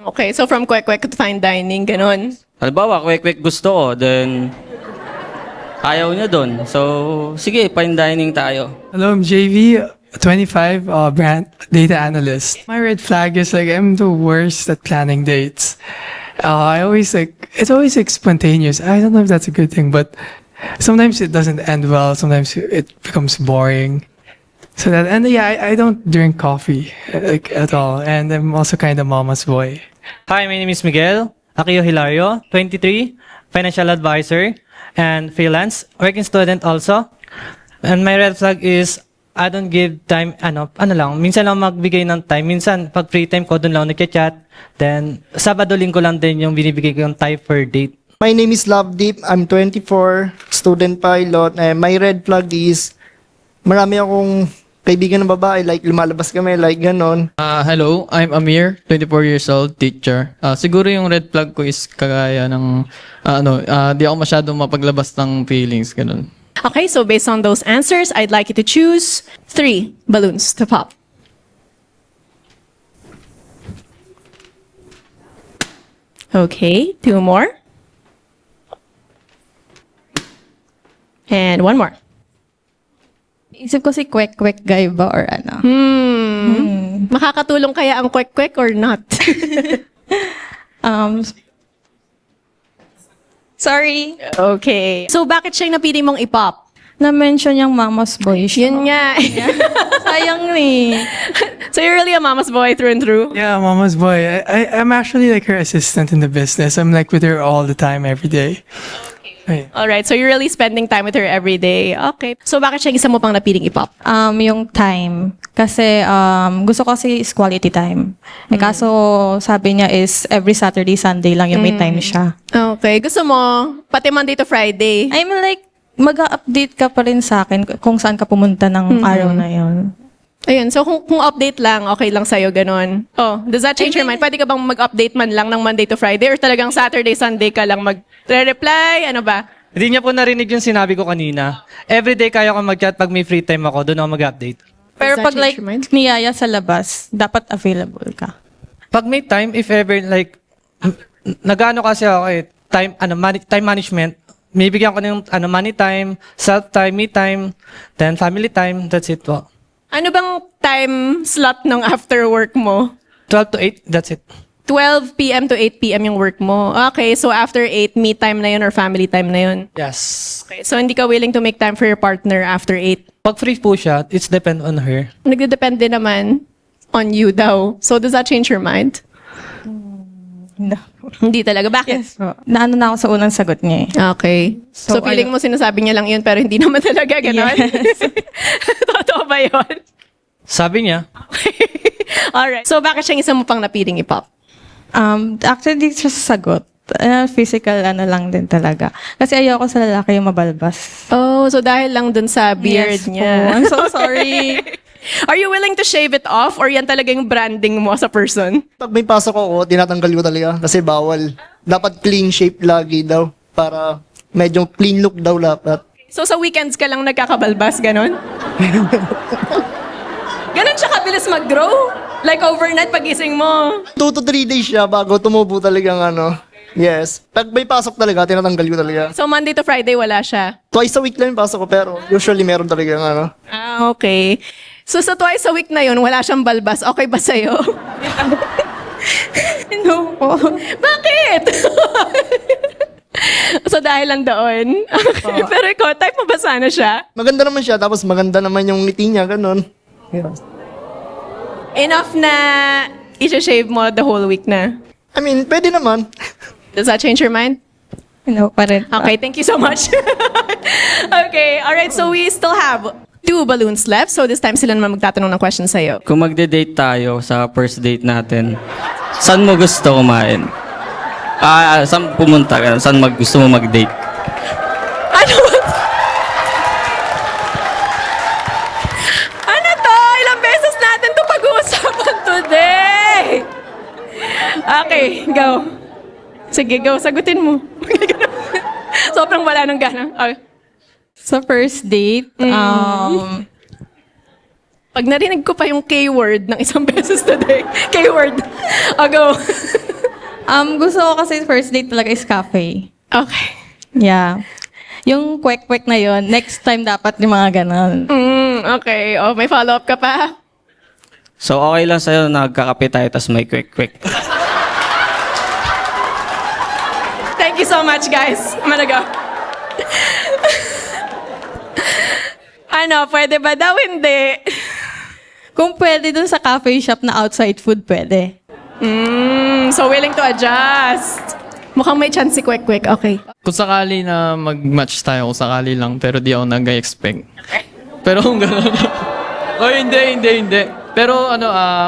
Okay, so from kwek-kwek to fine dining, ganon. Halimbawa, kwek-kwek gusto ko, then ayaw niya doon. So, sige, fine dining tayo. Hello, I'm JV, 25, brand data analyst. My red flag is I'm the worst at planning dates. It's always spontaneous. I don't know if that's a good thing, but sometimes it doesn't end well. Sometimes it becomes boring. So I don't drink coffee at all. And I'm also kind of mama's boy. Hi, my name is Miguel Aquio Hilario, 23, financial advisor and freelance, working student also. And my red flag is I don't give time, minsan lang magbigay ng time. Minsan, pag free time ko, doon lang nagchat. Then, Sabado, Linggo lang din yung binibigay ko yung time for date. My name is Love Deep. I'm 24, student pilot. My red flag is marami akong kaibigan ng babae, lumalabas kami, ganon. Hello, I'm Amir, 24 years old, teacher. Siguro yung red flag ko is kagaya ng, di ako masyadong mapaglabas ng feelings, ganon. Okay, so based on those answers, I'd like you to choose 3 balloons to pop. Okay, 2 more. And 1 more. Isip ko si kwek-kwek guy ba or ano? Makakatulong kaya ang kwek-kwek or not? Sorry. Okay. So bakit siya yung napili mong i-pop? Na-mention yung mama's boy siya. Yun nga. Sayang eh. So you're really a mama's boy through and through? Yeah, mama's boy. I'm actually her assistant in the business. I'm with her all the time, every day. Right. Alright, so you're really spending time with her every day. Okay. So bakit siya yung isa mo pang napiling i-pop? Yung time. Kasi gusto ko kasi is quality time. Kaso sabi niya is every Saturday, Sunday lang yung may time siya. Okay. Gusto mo, pati Monday to Friday? I'm mag-update ka pa rin sa akin kung saan ka pumunta ng araw na yon. Ayun, so kung update lang, okay lang sa'yo, ganon. Oh, does that change your mind? Pwede ka bang mag-update man lang ng Monday to Friday or talagang Saturday, Sunday ka lang mag-reply? Ano ba? Hindi niya po narinig yung sinabi ko kanina. Everyday kaya ko mag-chat pag may free time ako, doon ako mag-update. Pero Does that pag change like your mind? niyaya sa labas, dapat available ka. Pag may time, if ever like, nag-ano kasi ako time management, may bigyan ko ng money time, self-time, me time, then family time, that's it po. Ano bang time slot ng after work mo? 12 to 8, that's it. 12 p.m. to 8 p.m. yung work mo. Okay, so after 8, me time na yun or family time na yun? Yes. Okay, so hindi ka willing to make time for your partner after 8? Pag free po siya, it's depend on her. Nagdedepende naman on you daw. So does that change your mind? No. Hindi talaga. Bakit? Yes. Naano na ako sa unang sagot niya eh. Okay. So feeling mo sinasabi niya lang yun pero hindi naman talaga gano'n? Yes. Totoo ba yun? Sabi niya, Alright. So bakit siyang isa mo pang napiling i-pop? Actually, di siya sagot. Physical lang din talaga. Kasi ayoko sa lalaki yung mabalbas. Oh, so dahil lang dun sa beard Yes niya. po. I'm so sorry. Are you willing to shave it off or yan talaga yung branding mo sa person? Pag may pasok ako, tinatanggal ko talaga kasi bawal. Dapat clean shape lagi daw para medyo clean look daw dapat. So sa weekends ka lang nagkakabalbas, ganon? Ganon siya kabilis mag-grow? Like overnight pagising mo? 2 to 3 days siya bago tumubo talagang Yes. Pag may pasok talaga, tinatanggal ko talaga. So Monday to Friday wala siya? Twice a week lang yung pasok ko pero usually meron talagang Ah, okay. So sa twice a week na yun, wala siyang balbas. Okay ba sa'yo? No po. Bakit? So dahil lang doon. Okay. Pero ikaw, type mo ba sana siya? Maganda naman siya, tapos maganda naman yung ngiti niya, ganun. Yeah. Enough na i-shave mo the whole week na? I mean, pwede naman. Does that change your mind? No, pa rin. Okay, thank you so much. Okay, alright, so we still have 2 balloons left. So this time sila naman magtatanong ng question sa'yo. Kung magde-date tayo sa first date natin, saan mo gusto kumain? Saan pumunta ka? Saan gusto mo mag-date? Ano ba? Ano to? Ilang beses natin to pag-uusapan today? Okay, go. Sige, go. Sagutin mo. Sobrang wala ng gana. Okay. Sa first date, Pag narinig ko pa yung K-word ng isang beses today. K-word. O, go. gusto ko kasi first date talaga is cafe. Okay. Yeah. Yung kwek-kwek na yon, next time dapat yung mga ganon. Okay. Oh, may follow-up ka pa? So okay lang sa'yo, nagkakape tayo tas may quick-quick. Thank you so much, guys. I'm gonna go. Ano, pwede ba daw? Hindi. Kung pwede dun sa cafe shop na outside food, pwede. So willing to adjust. Mukhang may chance si Kwek-Kwek. Okay. Kung sakali na mag-match tayo, kung sakali lang, pero di ako nag-expect. Pero kung gano'n. Oh, hindi. Pero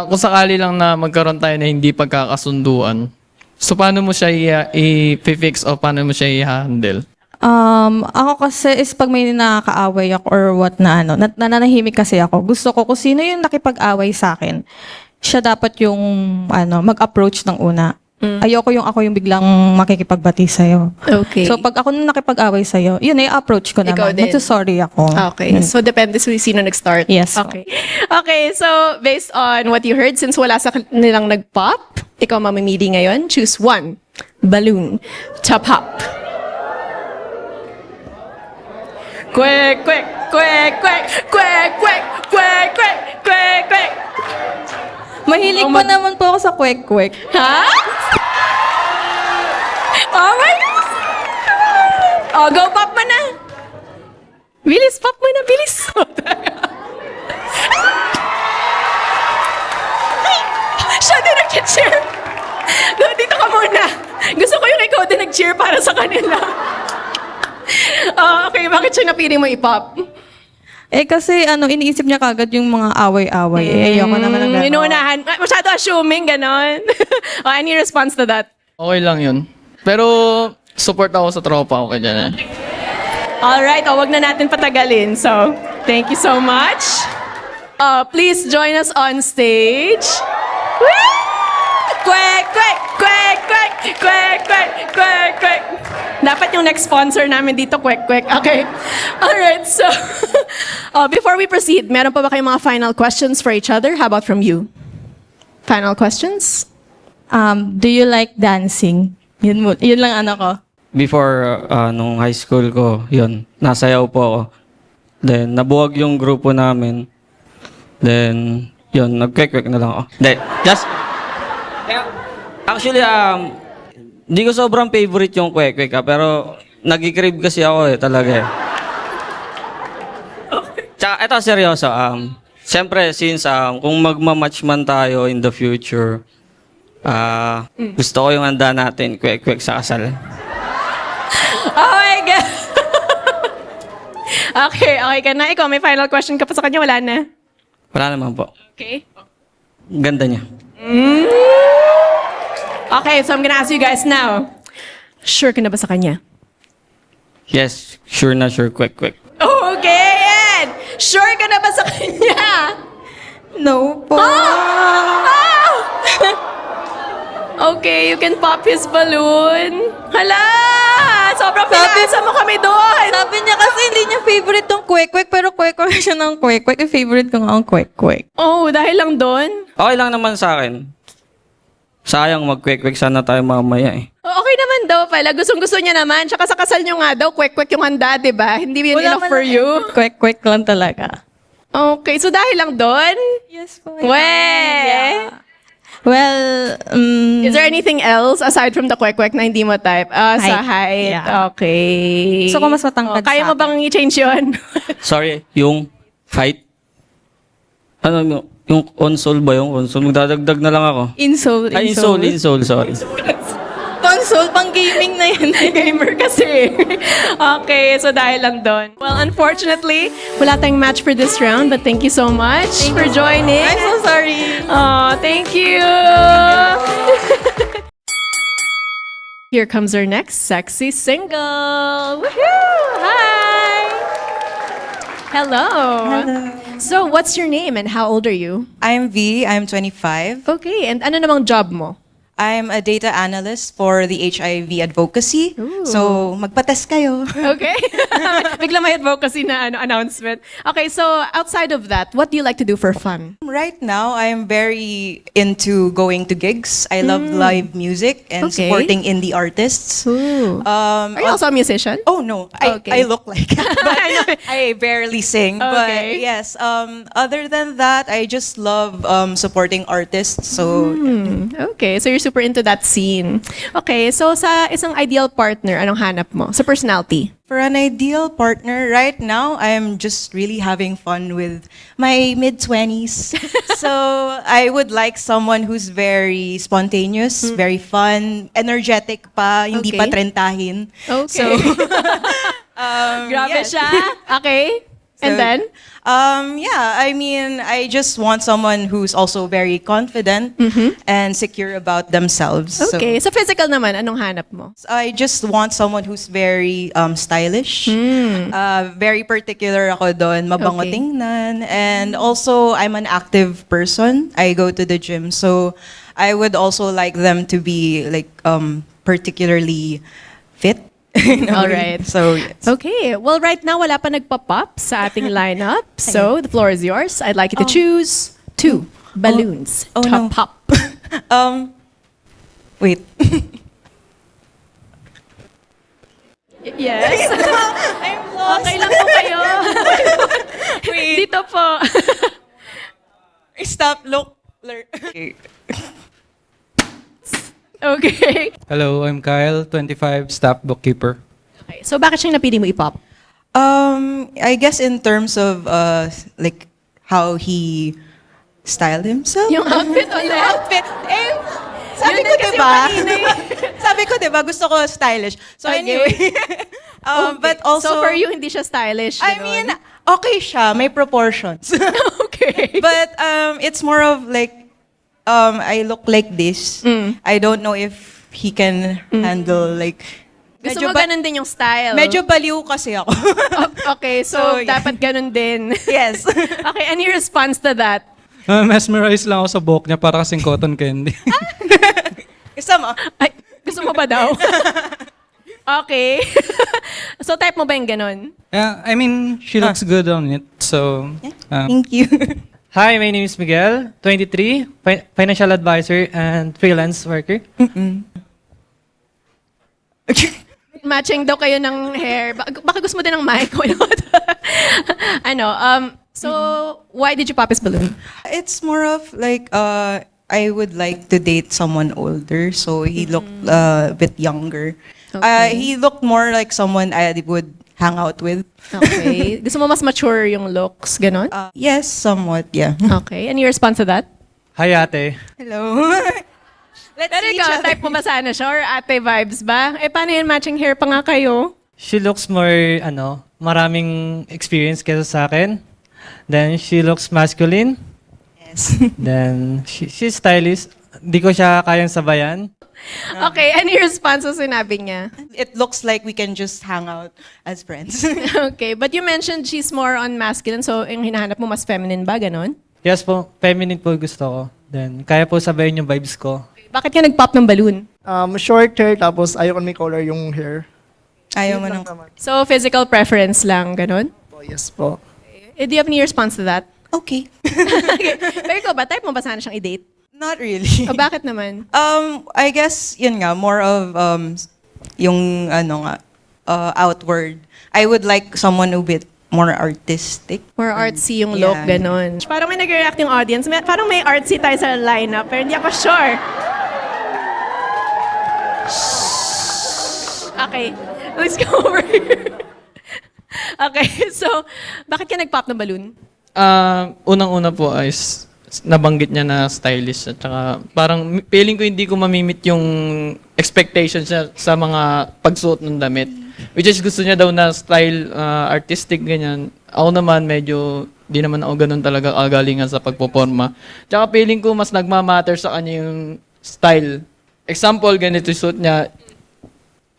kung sakali lang na magkaroon tayo na hindi pagkakasunduan, so paano mo siya i-fix o paano mo siya i-handle? Ako kasi is pag may nakakaaway ako or what na nananahimik kasi ako. Gusto ko kung sino yung nakipag-away sa akin, siya dapat yung mag-approach ng una. Ayoko yung ako yung biglang makikipagbati sa'yo. Okay. So pag ako nung nakipag-away sa'yo, yun i-approach ko Ikaw naman. din. Magsasorry ako. Okay. So depende sa sino nag-start. Yes. Okay. Okay, so based on what you heard, since wala sa nilang nag-pop, ikaw mamimili ngayon. Choose one balloon to pop. Kwek, kwek, kwek, kwek, kwek, kwek, kwek, kwek, kwek, kwek. Mahilig pa naman po ako sa kwek-kwek. Ha? Oh my God! Oh, go pop mo na. Bilis, pop mo na, bilis. Siya din nag-cheer. No, dito ka muna. Gusto ko yung ikaw din nag-cheer para sa kanila. Okay, bakit siya napili mo i-pop? Kasi iniisip niya kagad yung mga away-away. Ayoko naman ng gano'n. Inuunahan. Masyado assuming, ganon. Any response to that? Okay lang yun. Pero support ako sa tropa ko kaya. Alright, wag na natin patagalin. So, thank you so much. Please join us on stage. Kwek, kwek, kwek, kwek, kwek, kwek, kwek, kwek. Dapat yung next sponsor namin dito, kwek, kwek. Okay. Alright, so before we proceed, meron pa ba kayong mga final questions for each other? How about from you? Final questions? Do you like dancing? Yun lang ano ko. Before, nung high school ko, yun, nasayaw po ako. Then, nabuwag yung grupo namin. Then, yun, nag-kwek-kwek na lang ako. Actually, hindi ko sobrang favorite yung kwek-kwek, pero nag-crave kasi ako talaga eh. Tsaka, eto, seryoso, siyempre, since kung magmamatch man tayo in the future, gusto ko yung handa natin, kwek-kwek sa kasal. Oh my God! Okay ka na. Ikaw, may final question ka pa sa kanya? Wala na? Wala naman po. Okay. Ganda niya. Okay, so I'm gonna ask you guys now. Sure ka na ba sa kanya? Yes, sure na sure, kwek-kwek. Okay, and sure ka na ba sa kanya? No po. Okay, you can pop his balloon. Hala! Sobrang pinasa mo kami doon. Sabi niya kasi hindi niya favorite tong kwek-kwek, pero kwek-kwek siya ng kwek-kwek. Yung favorite ko nga ang kwek-kwek. Oh, dahil lang doon? Okay lang naman sa akin. Sayang mag-kwek-kwek sana tayo mamaya eh. Okay naman daw pala. Gustong-gusto niya naman. Tsaka sa kasal niyo nga daw, kwek-kwek yung handa, di ba? Hindi yun enough for you? Kwek-kwek lang talaga. Okay, so dahil lang doon? Yes po. Yeah. Well, Is there anything else aside from the kwek-kwek na hindi mo type? Sa height. Yeah. Okay. So, kung mas matangkad Kaya mo bang i-change yun? Sorry, yung height. Ano, yung console ba yung console? Magdadagdag na lang ako. insole. Ay, insole, sorry. Console, pang gaming na yun. Gamer kasi. Okay, so dahil lang doon. Well, unfortunately, wala tayong match for this round, but thank you so much for joining. I'm so sorry. Oh, thank you. Here comes our next sexy single. Woohoo! Hi. Hello. So, what's your name and how old are you? I'm V. I'm 25. Okay, and ano namang job mo? I'm a data analyst for the HIV advocacy. So, magpa-test kayo. Okay. Bigla may advocacy na announcement. Okay, so outside of that, what do you like to do for fun? Right now, I'm very into going to gigs. I love live music and Okay. supporting indie artists. Are you also a musician? Oh, no. Okay. I look like it, but I barely sing. But Okay. yes, other than that, I just love supporting artists. So, Okay, so you're super into that scene. Okay, so sa isang ideal partner, anong hanap mo? Sa personality? for an ideal partner, right now, I'm just really having fun with my mid-20s. So I would like someone who's very spontaneous, very fun, energetic pa, hindi pa Okay. trentahin. Okay. So, Grabe yes. siya. Okay. And So, then? yeah, I mean, I just want someone who's also very confident and secure about themselves. So, Okay. Sa physical naman, anong hanap mo? I just want someone who's very stylish. Very particular ako doon, mabango Okay. tingnan. And also, I'm an active person. I go to the gym. So, I would also like them to be like particularly fit. All right. So, yes. Okay. Well, right now, wala pa nagpa-pop sa ating lineup. So, the floor is yours. I'd like you to choose 2 balloons Oh, to no. pop. Wait. Yes. I'm lost. Okay lang po kayo. Wait. Dito po. Stop, look. Okay. Okay. Hello, I'm Kyle, 25, staff bookkeeper. Okay. So, bakit siyang napili mo i-pop? I guess in terms of like how he styled himself. Yung outfit ulit? Yung outfit. Eh, sabi Yun ko, din kasi diba? kanina eh. Sabi ko, diba, gusto ko stylish. So Okay. anyway. But also, So, for you, hindi siya stylish. I mean, okay siya, may proportions. Okay. But it's more of like, I look like this. I don't know if he can handle like Gusto Medyo mo ganun din yung style? Medyo baliw kasi ako. Okay, so, So, yeah. dapat ganun din. Yes. Okay, any response to that? Mesmerize lang ako sa buhok niya para kasing cotton candy. Gusto mo? Ay, gusto mo ba daw? Okay. So type mo ba yung ganun? Yeah, I mean, she looks good on it. So, Thank you. Hi, my name is Miguel, 23, financial advisor and freelance worker. Matching daw kayo ng hair. Baka gusto mo din ng mic. So why did you pop his balloon? It's more of like, I would like to date someone older, so he looked a bit younger. Okay. He looked more like someone I would hang out with. Okay. Gusto mo mas mature yung looks, ganon? Yes, somewhat, yeah. Okay. Any response to that? Hi, ate. Hello. Let's Pero see each ikaw, other. type mo ba sana siya or ate vibes ba? Paano yun matching hair pa nga kayo? She looks more, maraming experience kaysa sa akin. Then, she looks masculine. Yes. Then, she's stylish. Di ko siya kayang sabayan. Okay, any response sa sinabi niya? It looks like we can just hang out as friends. Okay, but you mentioned she's more on masculine, so yung hinahanap mo mas feminine ba, ganon? Yes po, feminine po gusto ko. Then, kaya po sabayin yung vibes ko. Bakit ka nag-pop ng balloon? Short hair, tapos ayoko may color yung hair. Ayaw mo Yun lang ng... naman. So, physical preference lang, ganon? Po, yes po. Do you have any response to that? Okay. Okay. Pero ikaw ba, type mo ba sana siyang i-date? Not really. O bakit naman? I guess, yun nga, more of yung outward. I would like someone a bit more artistic. More artsy yung look, Yeah. ganon. Parang may nag-react yung audience. Parang may artsy tayo sa lineup, pero hindi ako sure. Okay, let's go over here. Okay, so, bakit ka nag-pop ng balloon? Unang-una po is nabanggit niya na stylish at saka parang feeling ko hindi ko mamimit yung expectations niya sa mga pagsuot ng damit. Which is gusto niya daw na style, artistic, ganyan. Ako naman medyo di naman ako ganun talaga kagalingan sa pagpoporma. Tsaka feeling ko mas nagmamatter sa kanya yung style. Example, ganito yung suit niya.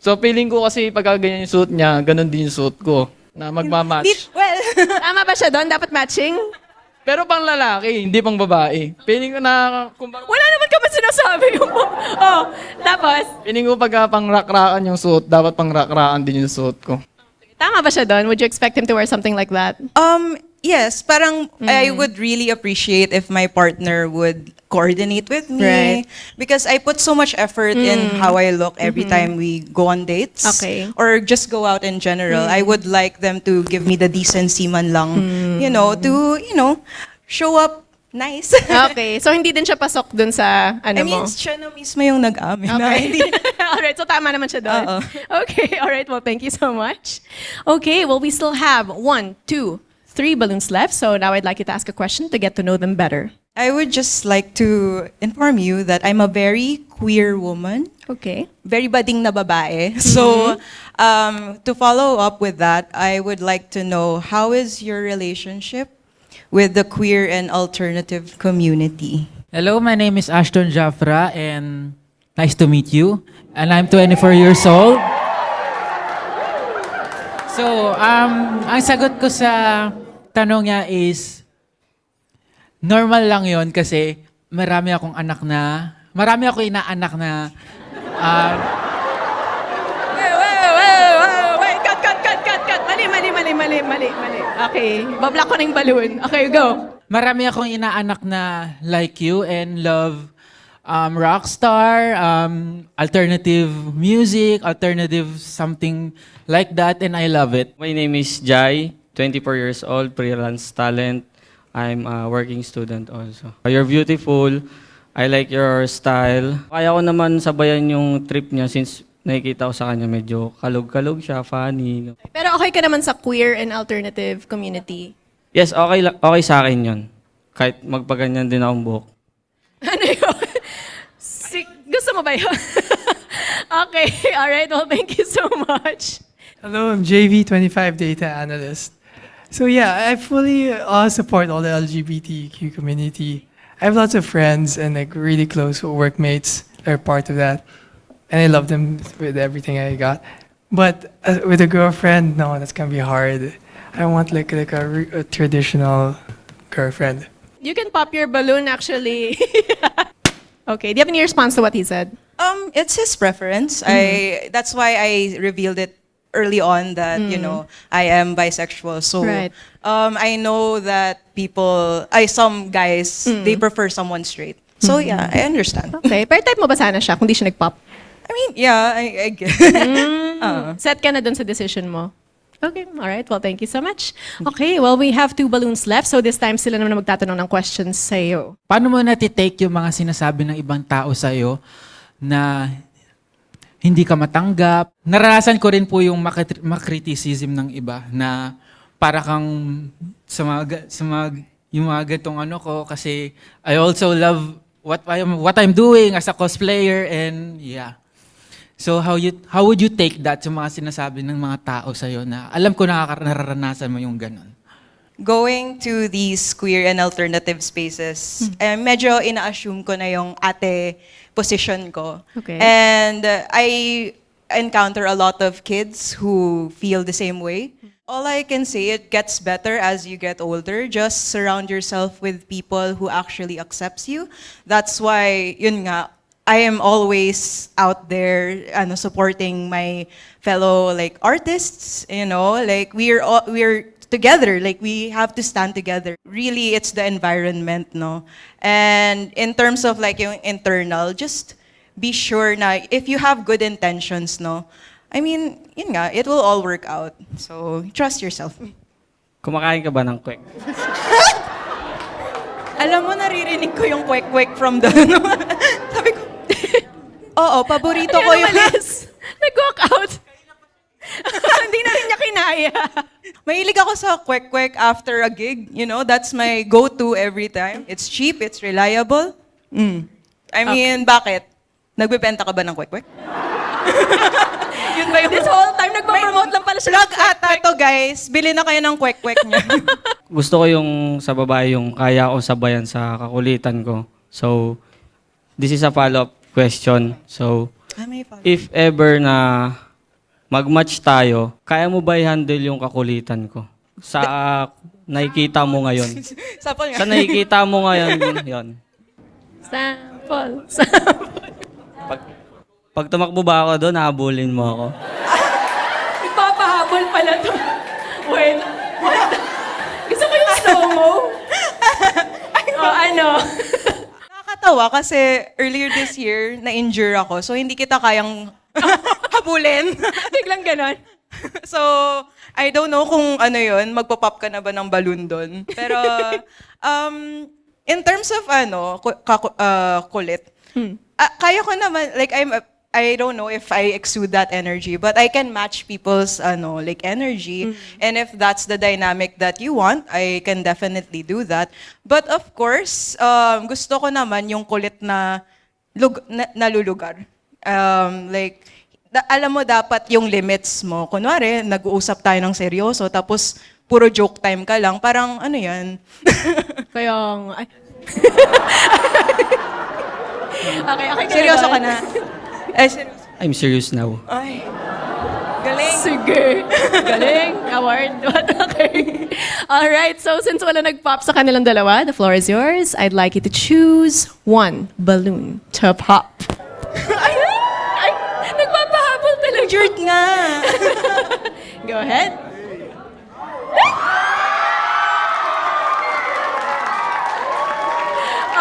So feeling ko kasi pagka ganyan yung suit niya, ganun din yung suit ko na magmamatch. Well, Tama ba siya doon? Dapat matching? Pero pang lalaki, hindi pang babae. Feeling ko na, kumbaga, Wala naman ka ba sinasabi yung... Oh, tapos? feeling ko pagka pang rakraan yung suit, dapat pang rakraan din yung suit ko. Tama ba siya doon? Would you expect him to wear something like that? yes, parang I would really appreciate if my partner would coordinate with me. Right. Because I put so much effort in how I look every time we go on dates. Okay. Or just go out in general. I would like them to give me the decency man lang, to, show up nice. Okay, so hindi din siya pasok doon sa I mean, mo? siya na mismo yung nag-amin. na Okay. hindi- Alright, so tama naman siya doon. Oo. Okay, alright, well, thank you so much. Okay, well, we still have 1, 2, 3 balloons left, so now I'd like you to ask a question to get to know them better. I would just like to inform you that I'm a very queer woman. Okay. Very bading na babae. So, to follow up with that, I would like to know, how is your relationship with the queer and alternative community? Hello, my name is Ashton Jafra and nice to meet you. And I'm 24 years old. So, ang sagot ko sa tanong niya is, normal lang yon kasi marami akong inaanak na Wait, cut. Mali. Okay, bablock ko na yung balloon. Okay, go. marami akong inaanak na like you and love rockstar, alternative music, alternative something like that, and I love it. My name is Jai, 24 years old, freelance talent. I'm a working student also. You're beautiful. I like your style. Kaya ko naman sabayan yung trip niya since nakikita ko sa kanya medyo kalog-kalog siya, funny. Pero okay ka naman sa queer and alternative community. Yes, okay sa akin yun. Kahit magpaganyan din akong buhok. Ano yun? Gusto mo ba yun? Okay, alright. Well, thank you so much. Hello, I'm JV25 data analyst. So yeah, I fully support all the LGBTQ community. I have lots of friends and like really close workmates that are part of that. And I love them with everything I got. But with a girlfriend, no, that's gonna be hard. I want like a traditional girlfriend. You can pop your balloon, actually. Okay, do you have any response to what he said? It's his preference. That's why I revealed it early on that I am bisexual. So Right. I know that some guys they prefer someone straight. So yeah, I understand. Okay, pero type mo ba sana siya kung di siya nag-pop? I mean, yeah, I guess. Set ka na dun sa decision mo. Okay, all right. Well, thank you so much. Okay, well, we have 2 balloons left. So this time, sila naman na magtatanong ng questions sa iyo. Paano mo natitake yung mga sinasabi ng ibang tao sa'yo na hindi ka matanggap? Naranasan ko rin po yung makriticism ng iba na para kang yung mga gantong ano ko kasi I also love what I'm doing as a cosplayer and yeah. So how would you take that sa mga sinasabi ng mga tao sa'yo na alam ko nararanasan mo yung ganun? Going to these queer and alternative spaces, medyo ina-assume ko na yung ate position ko. Okay. And I encounter a lot of kids who feel the same way. All I can say, it gets better as you get older. Just surround yourself with people who actually accepts you. That's why, yun nga, I am always out there supporting my fellow like artists, like we're together, like we have to stand together. Really, it's the environment, no? And in terms of like yung internal, just be sure na if you have good intentions, no? I mean, yun nga, it will all work out. So, trust yourself. Kumakain ka ba ng kwek? Alam mo, naririnig ko yung kwek-kwek from the... Sabi ko, oo, paborito ko yung... Nag-walk out. Hindi na rin niya kinaya. Mahilig ako sa kwek-kwek after a gig. That's my go-to every time. It's cheap, it's reliable. I mean, bakit? Nagbebenta ka ba ng kwek-kwek? Yun ba yung... This whole time, nagpa-promote lang pala siya. Plug ata to, guys. Bili na kayo ng kwek-kwek niya. Gusto ko yung sa babae yung kaya ko sabayan sa kakulitan ko. So, this is a follow-up question. So, if ever na mag-match tayo, kaya mo ba i-handle yung kakulitan ko? Sa nakikita mo ngayon. Sample nga. Sa nakikita mo ngayon, yun. Sample. Pag tumakbo ba ako doon, habulin mo ako. Ipapahabol pala to. Wait. Gusto ko yung slow-mo. Ano? Nakakatawa kasi earlier this year, na-injure ako. So, hindi kita kayang habulin. Biglang ganon. So, I don't know kung ano yun, magpa-pop ka na ba ng balloon doon. Pero, in terms of kulit, kaya ko naman, like, I don't know if I exude that energy, but I can match people's like energy. And if that's the dynamic that you want, I can definitely do that. But of course, gusto ko naman yung kulit na nalulugar. Like, alam mo dapat yung limits mo. Kunwari, nag-uusap tayo ng seryoso, tapos puro joke time ka lang. Parang ano yan? Kaya, okay. Seryoso ka na. Seryoso. I'm serious now. Ay. Galing. Sige. Galing. Award. Okay. All right. So, since wala nag-pop sa kanilang dalawa, the floor is yours. I'd like you to choose one balloon to pop. Ay, nagpapahabol talaga. Injured nga. Go ahead.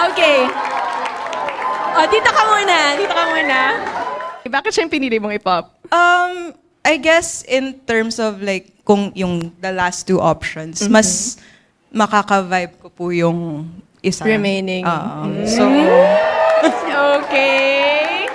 Okay. Dito ka muna. Bakit siya yung pinili mong i-pop? I guess in terms of like, kung yung the last 2 options, mas makaka-vibe ko po yung isa. Remaining. So, okay.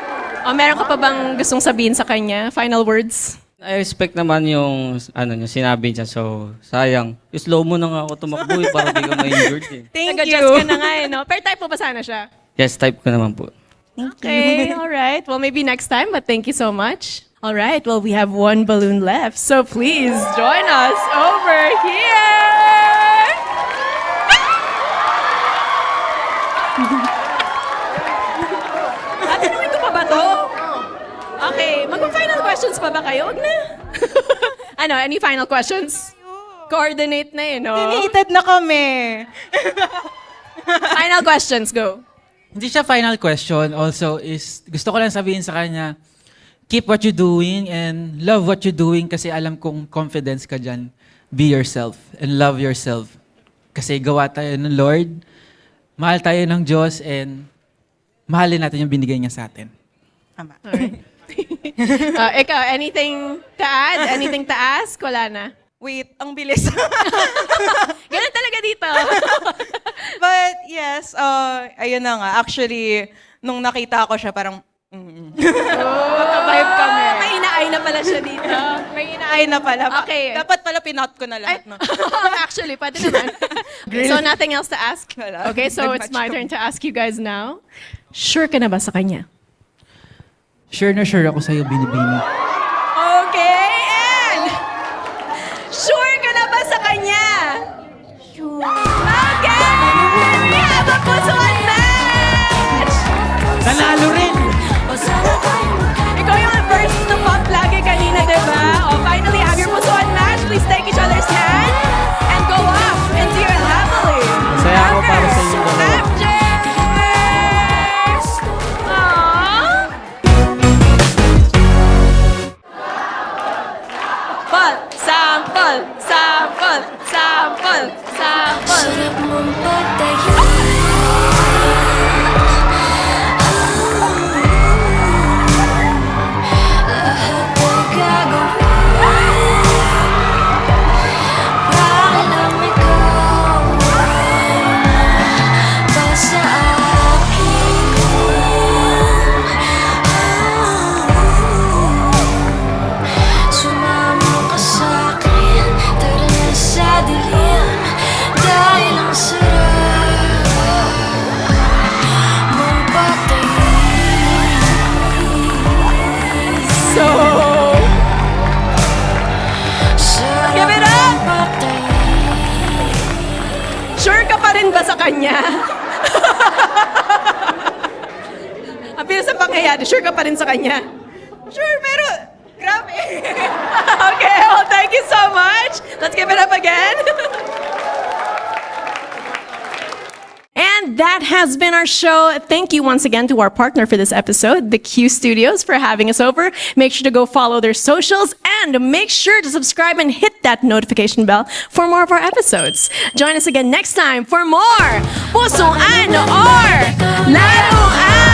Meron ka pa bang gustong sabihin sa kanya? Final words? I respect naman yung sinabi niya. So, sayang. Slow mo na nga ako tumakbo para di ka ma-injured eh. Thank you. Ka na nga no? Pero type mo ba sana siya? Yes, type ko naman po. Okay, all right. Well, maybe next time, but thank you so much. All right, well, we have 1 balloon left, so please join us over here. Tatanungin ko pa ba to? Okay, mag-final questions pa ba kayo? Wag na. Ano, any final questions? Coordinate na no? Deleted na kami. Final questions, go. Hindi siya final question. Also is, gusto ko lang sabihin sa kanya, keep what you're doing and love what you're doing kasi alam kong confidence ka dyan. Be yourself and love yourself. Kasi gawa tayo ng Lord, mahal tayo ng Diyos, and mahalin natin yung binigay niya sa atin. Tama. Ikaw, anything to add? Anything to ask? Wala na. Wait, ang bilis. Ganun talaga dito. But yes, ayun na nga. Actually, nung nakita ko siya, parang, Magka-vibe kami. May inaay na pala siya dito. may inaay na pala. Okay. Dapat pala pinot ko na lahat. No? Actually, pwede naman. So, nothing else to ask? Wala. Okay, so it's my turn to ask you guys now. Sure ka na ba sa kanya? Sure na sure ako sa'yo, Binibini. Okay, and sure ka na ba sa kanya? Sure. Okay! We have a pusuan match! Nanalo rin! Ikaw yung first na pop lagi kanina, diba? Oh, finally, have your pusuan match. Please take each other's hand and go off into your happily. Masaya ako para sa inyo dalawa. Sample, sample, sample, sample. Sarap mong patayin. Lahat ay gagawin para lang ikaw ay mapasa akin. Sumama ka sa'kin, tara na sa dilim, dahil ang sarap mong patayin. So, give it up! Sure ka pa rin ba sa kanya? Ang bilis ang pangyayari, sure ka pa rin sa kanya? Sure, pero grabe. Okay, well, thank you so much. Let's give it up again. And that has been our show. Thank you once again to our partner for this episode, the Q Studios, for having us over. Make sure to go follow their socials and make sure to subscribe and hit that notification bell for more of our episodes. Join us again next time for more Pusuan or Laruan!